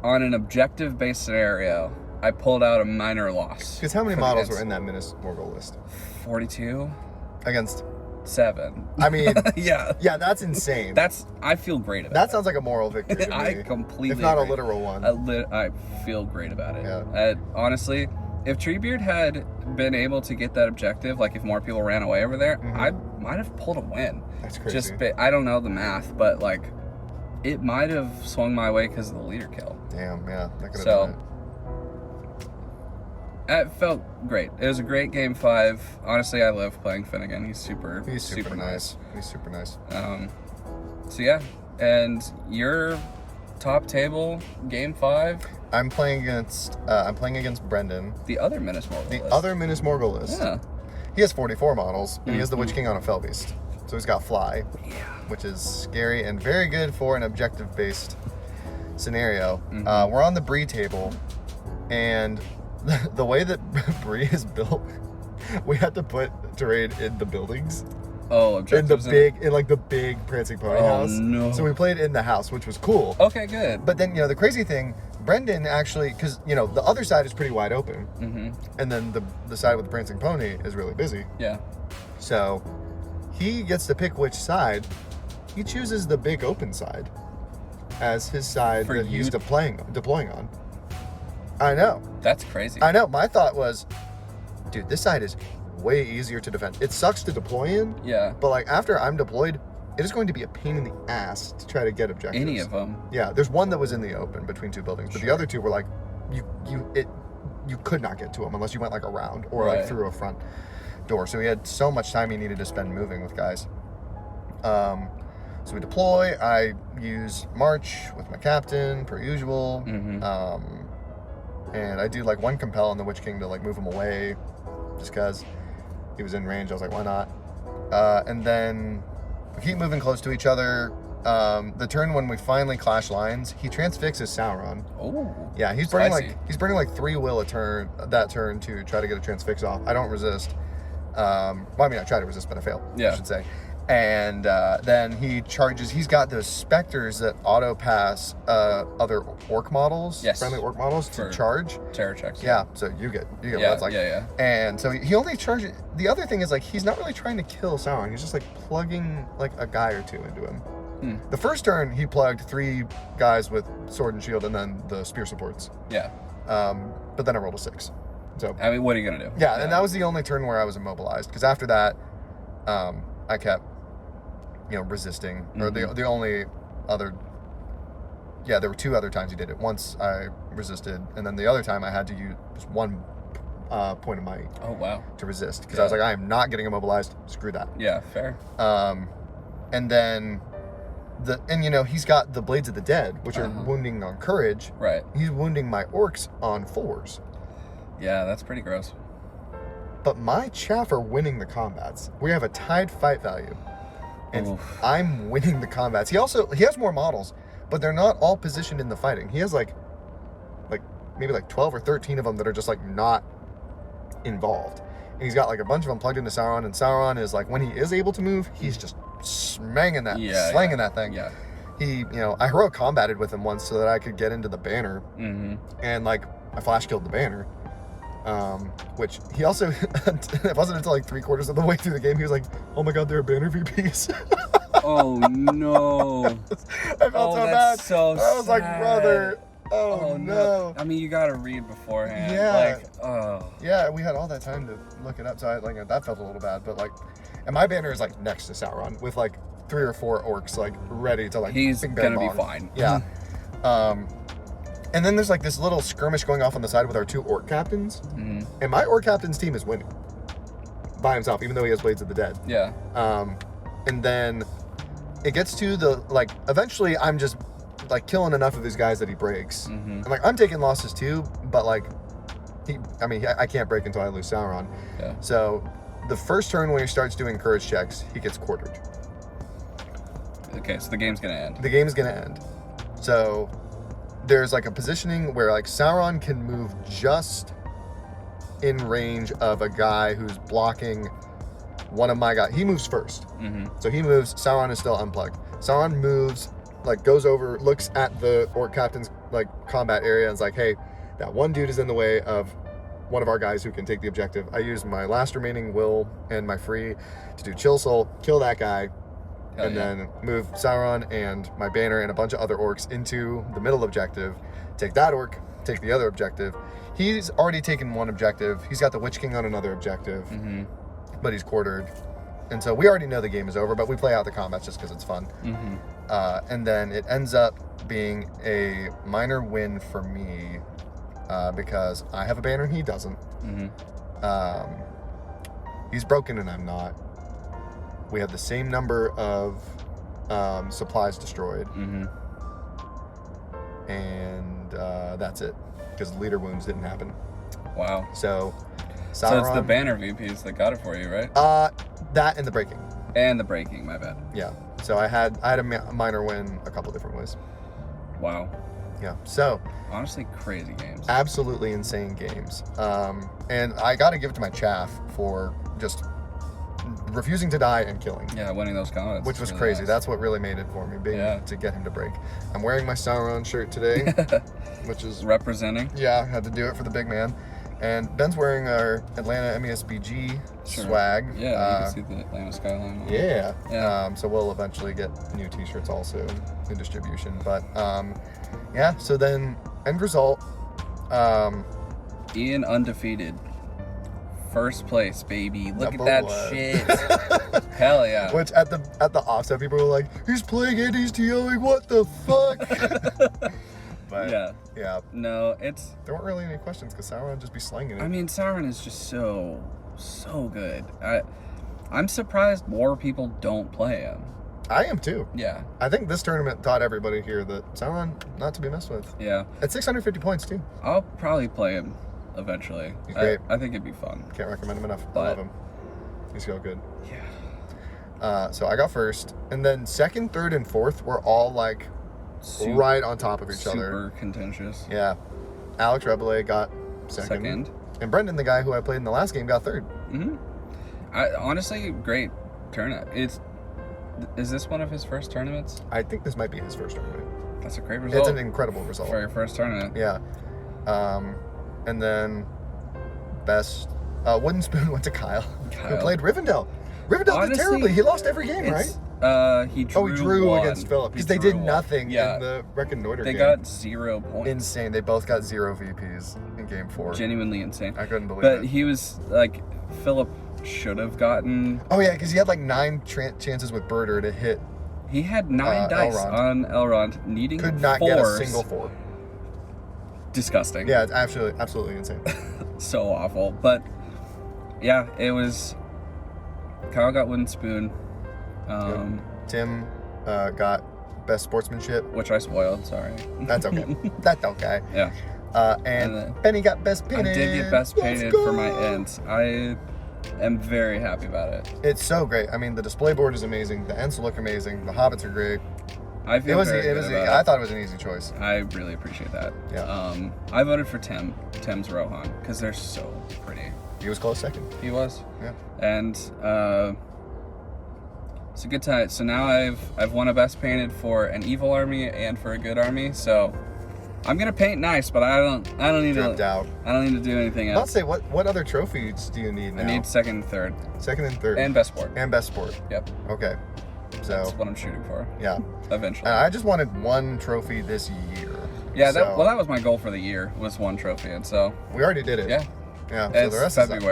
on an objective-based scenario, I pulled out a minor loss. Because how many models were in that Menace Morgul list? 42. Against? 7. I mean, yeah. yeah, that's insane. I feel great about That sounds like a moral victory to me. I completely if not agree. a literal one. I feel great about it. Yeah. Honestly, if Treebeard had been able to get that objective, like if more people ran away over there, I might have pulled a win. That's crazy. I don't know the math, but like it might have swung my way because of the leader kill. Damn, yeah, that could have So done it felt great. It was a great game 5. Honestly, I love playing Finnegan. He's super nice. He's super nice. So yeah, and your top table game 5. I'm playing against Brendan, The other Minas Morgul the list. other Minas Morgul list. Yeah. He has 44 models, and he has the Witch King on a Fell Beast. So he's got Fly, Yeah. which is scary and very good for an objective-based scenario. We're on the Bree table, and the way that Bree is built, we had to put terrain in the buildings. Oh, objectives in like the big Prancing Pony house. No. So we played in the house, which was cool. Okay, good. But then, the crazy thing, Brendan actually, because, the other side is pretty wide open. And then the side with the Prancing Pony is really busy. Yeah. So he gets to pick which side. He chooses the big open side as his side For that you? he's deploying on. I know. That's crazy. I know. My thought was, dude, this side is way easier to defend. It sucks to deploy in. Yeah. But like after I'm deployed, it is going to be a pain in the ass to try to get objectives. Any of them. Yeah, there's one that was in the open between 2 buildings, but the other 2 were like, you could not get to them unless you went like around or like through a front door. So he had so much time he needed to spend moving with guys. So we deploy. I use March with my captain per usual, and I do like 1 compel on the Witch King to like move him away, just because he was in range. I was like, why not? And then we keep moving close to each other. The turn when we finally clash lines, he transfixes Sauron. Oh. Yeah, he's burning like 3 will that turn to try to get a transfix off. I don't resist. Well, I mean, I try to resist, but I fail. Yeah. I should say. And then he charges. He's got those specters that auto pass other orc models, friendly orc models, to charge. Terror checks. Yeah, so you get what that's like. Yeah. And so he only charges. The other thing is like he's not really trying to kill Sauron. He's just like plugging like a guy or 2 into him. The first turn he plugged 3 guys with sword and shield, and then the spear supports. Yeah. But then I rolled a 6. So I mean, what are you gonna do? Yeah, and that was the only turn where I was immobilized, because after that, I kept, resisting. Or the only other, there were 2 other times he did it. Once I resisted, and then the other time I had to use 1 point of might. Oh wow. To resist, because I was like, I am not getting immobilized. Screw that. Yeah, fair. And then he's got the Blades of the Dead, which are wounding on courage. Right. He's wounding my orcs on 4s. Yeah, that's pretty gross. But my chaff are winning the combats. We have a tied fight value. And I'm winning the combats. He has more models, but they're not all positioned in the fighting. He has maybe 12 or 13 of them that are just not involved. And he's got a bunch of them plugged into Sauron, and Sauron is when he is able to move, he's just slanging that thing. Yeah. He, I heroic combated with him once so that I could get into the banner. And I flash killed the banner. Which he also, it wasn't until 3/4 of the way through the game, he was like, oh my god, there are banner VPs. Oh no. I felt so bad. So I was like, sad. brother, oh no. I mean, you gotta read beforehand. Yeah. Yeah, we had all that time to look it up, so that felt a little bad, but and my banner is next to Sauron with 3 or 4 orcs ready to he's bing, gonna bang, be bong. fine. Yeah. And then there's this little skirmish going off on the side with our 2 orc captains. And my orc captain's team is winning by himself, even though he has Blades of the Dead. Yeah. And then it gets to eventually I'm just killing enough of his guys that he breaks. And I'm taking losses too, but I can't break until I lose Sauron. Yeah. So the first turn when he starts doing courage checks, he gets quartered. Okay, so the game's gonna end. The game's gonna end. So there's a positioning where Sauron can move just in range of a guy who's blocking one of my guys. He moves first. So he moves. Sauron is still unplugged. Sauron moves, goes over, looks at the orc captain's combat area and is like, hey, that one dude is in the way of one of our guys who can take the objective. I used my last remaining will and my free to do Chill Soul, kill that guy, and then move Sauron and my banner and a bunch of other orcs into the middle objective, take that orc, take the other objective. He's already taken one objective. He's got the Witch King on another objective, but he's quartered. And so we already know the game is over, but we play out the combats just because it's fun. And then it ends up being a minor win for me because I have a banner and he doesn't. He's broken and I'm not. We have the same number of supplies destroyed. And that's it, because the leader wounds didn't happen. Wow. So Sauron, so it's the banner VPs that got it for you, right? That and the breaking. And the breaking, my bad. Yeah. So I had a minor win a couple different ways. Wow. Yeah. So honestly, crazy games. Absolutely insane games. And I got to give it to my chaff for just refusing to die and killing. Yeah, winning those combats. Which was really crazy. nice. That's what really made it for me, to get him to break. I'm wearing my Sauron shirt today, which is representing. Yeah, had to do it for the big man. And Ben's wearing our Atlanta MESBG swag. Yeah, you can see the Atlanta skyline. Yeah. So we'll eventually get new t-shirts also in distribution. But yeah, so then end result. Ian undefeated. First place, baby. Look Number at that one. shit. Hell yeah. Which at the offset, people were like, he's playing and he's TOing, what the fuck? But yeah. No, there weren't really any questions because Sauron would just be slinging it. I mean, Sauron is just so good. I'm surprised more people don't play him. I am too. Yeah. I think this tournament taught everybody here that Sauron not to be messed with. Yeah. At 650 points too. I'll probably play him eventually. He's great. I think it'd be fun. Can't recommend him enough. I love him. He's so good. Yeah. So I got first, and then second, third, and fourth were all like right on top of each other. Super contentious. Yeah. Alex Rebele got second. And Brendan, the guy who I played in the last game, got third. Honestly, great tournament. Is this one of his first tournaments? I think this might be his first tournament. That's a great result. It's an incredible result. For your first tournament. Yeah. And then best wooden spoon went to Kyle. Who played Rivendell. Rivendell did terribly. He lost every game, right? He drew one against Philip because they did nothing in the Reconnoiter game. They got 0 points. Insane. They both got 0 VPs in game 4. Genuinely insane. I couldn't believe it. But he was like, Philip should have gotten. Oh yeah, because he had like 9 chances with Birder to hit. He had 9 dice on Elrond, needing could not get a single 4. Disgusting. Yeah, it's absolutely insane. So awful. But yeah, it was. Kyle got wooden spoon. Tim got best sportsmanship, which I spoiled. Sorry. That's okay. That's okay. Yeah. And Benny got best painted. I did get best painted for my ends. I am very happy about it. It's so great. I mean, the display board is amazing. The ends look amazing. The hobbits are great. I feel I thought it was an easy choice. I really appreciate that. Yeah. I voted for Tim's Rohan because they're so pretty. He was close second. He was. Yeah. And it's a good time. So now I've won a best painted for an evil army and for a good army. So I'm gonna paint nice, but I don't need to. I don't need to do anything else. Let's say what other trophies do you need now? I need second and third. Second and third. And best sport. And best sport. Yep. Okay. So that's what I'm shooting for. Yeah. Eventually. I just wanted one trophy this year. Yeah. That was my goal for the year, was one trophy, and so we already did it. Yeah. Yeah. So the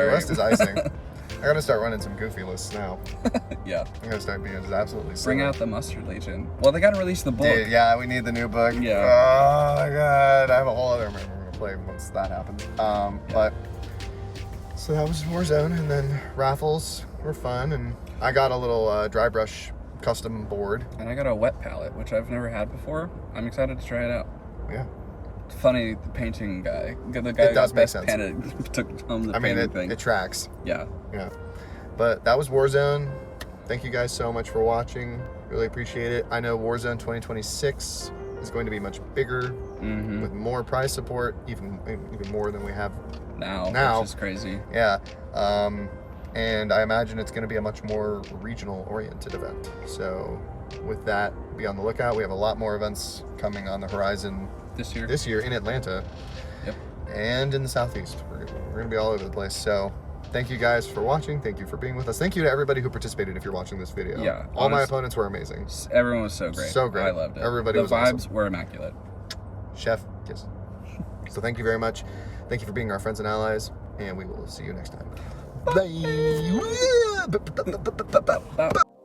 rest is icing. I gotta start running some goofy lists now. Yeah. I'm gonna start being just absolutely silly. Bring out the Mustard Legion. Well, they gotta release the book. Dude, yeah, we need the new book. Yeah. Oh my god. I have a whole other game we're gonna play once that happens. But so that was Warzone, and then raffles were fun, and I got a little dry brush custom board. And I got a wet palette, which I've never had before. I'm excited to try it out. Yeah. It's funny, the painting guy. The guy it does who got make best sense. painted took home the painting thing. It tracks. Yeah. Yeah. But that was Warzone. Thank you guys so much for watching. Really appreciate it. I know Warzone 2026 is going to be much bigger with more prize support, even more than we have now. Which is crazy. Yeah. And I imagine it's going to be a much more regional-oriented event. So with that, be on the lookout. We have a lot more events coming on the horizon this year in Atlanta. Yep. and in the Southeast. We're going to be all over the place. So thank you guys for watching. Thank you for being with us. Thank you to everybody who participated if you're watching this video. Yeah. All my opponents were amazing. Everyone was so great. So great. I loved it. Everybody was The vibes awesome. were immaculate. Chef, kiss. So thank you very much. Thank you for being our friends and allies, and we will see you next time. Bye.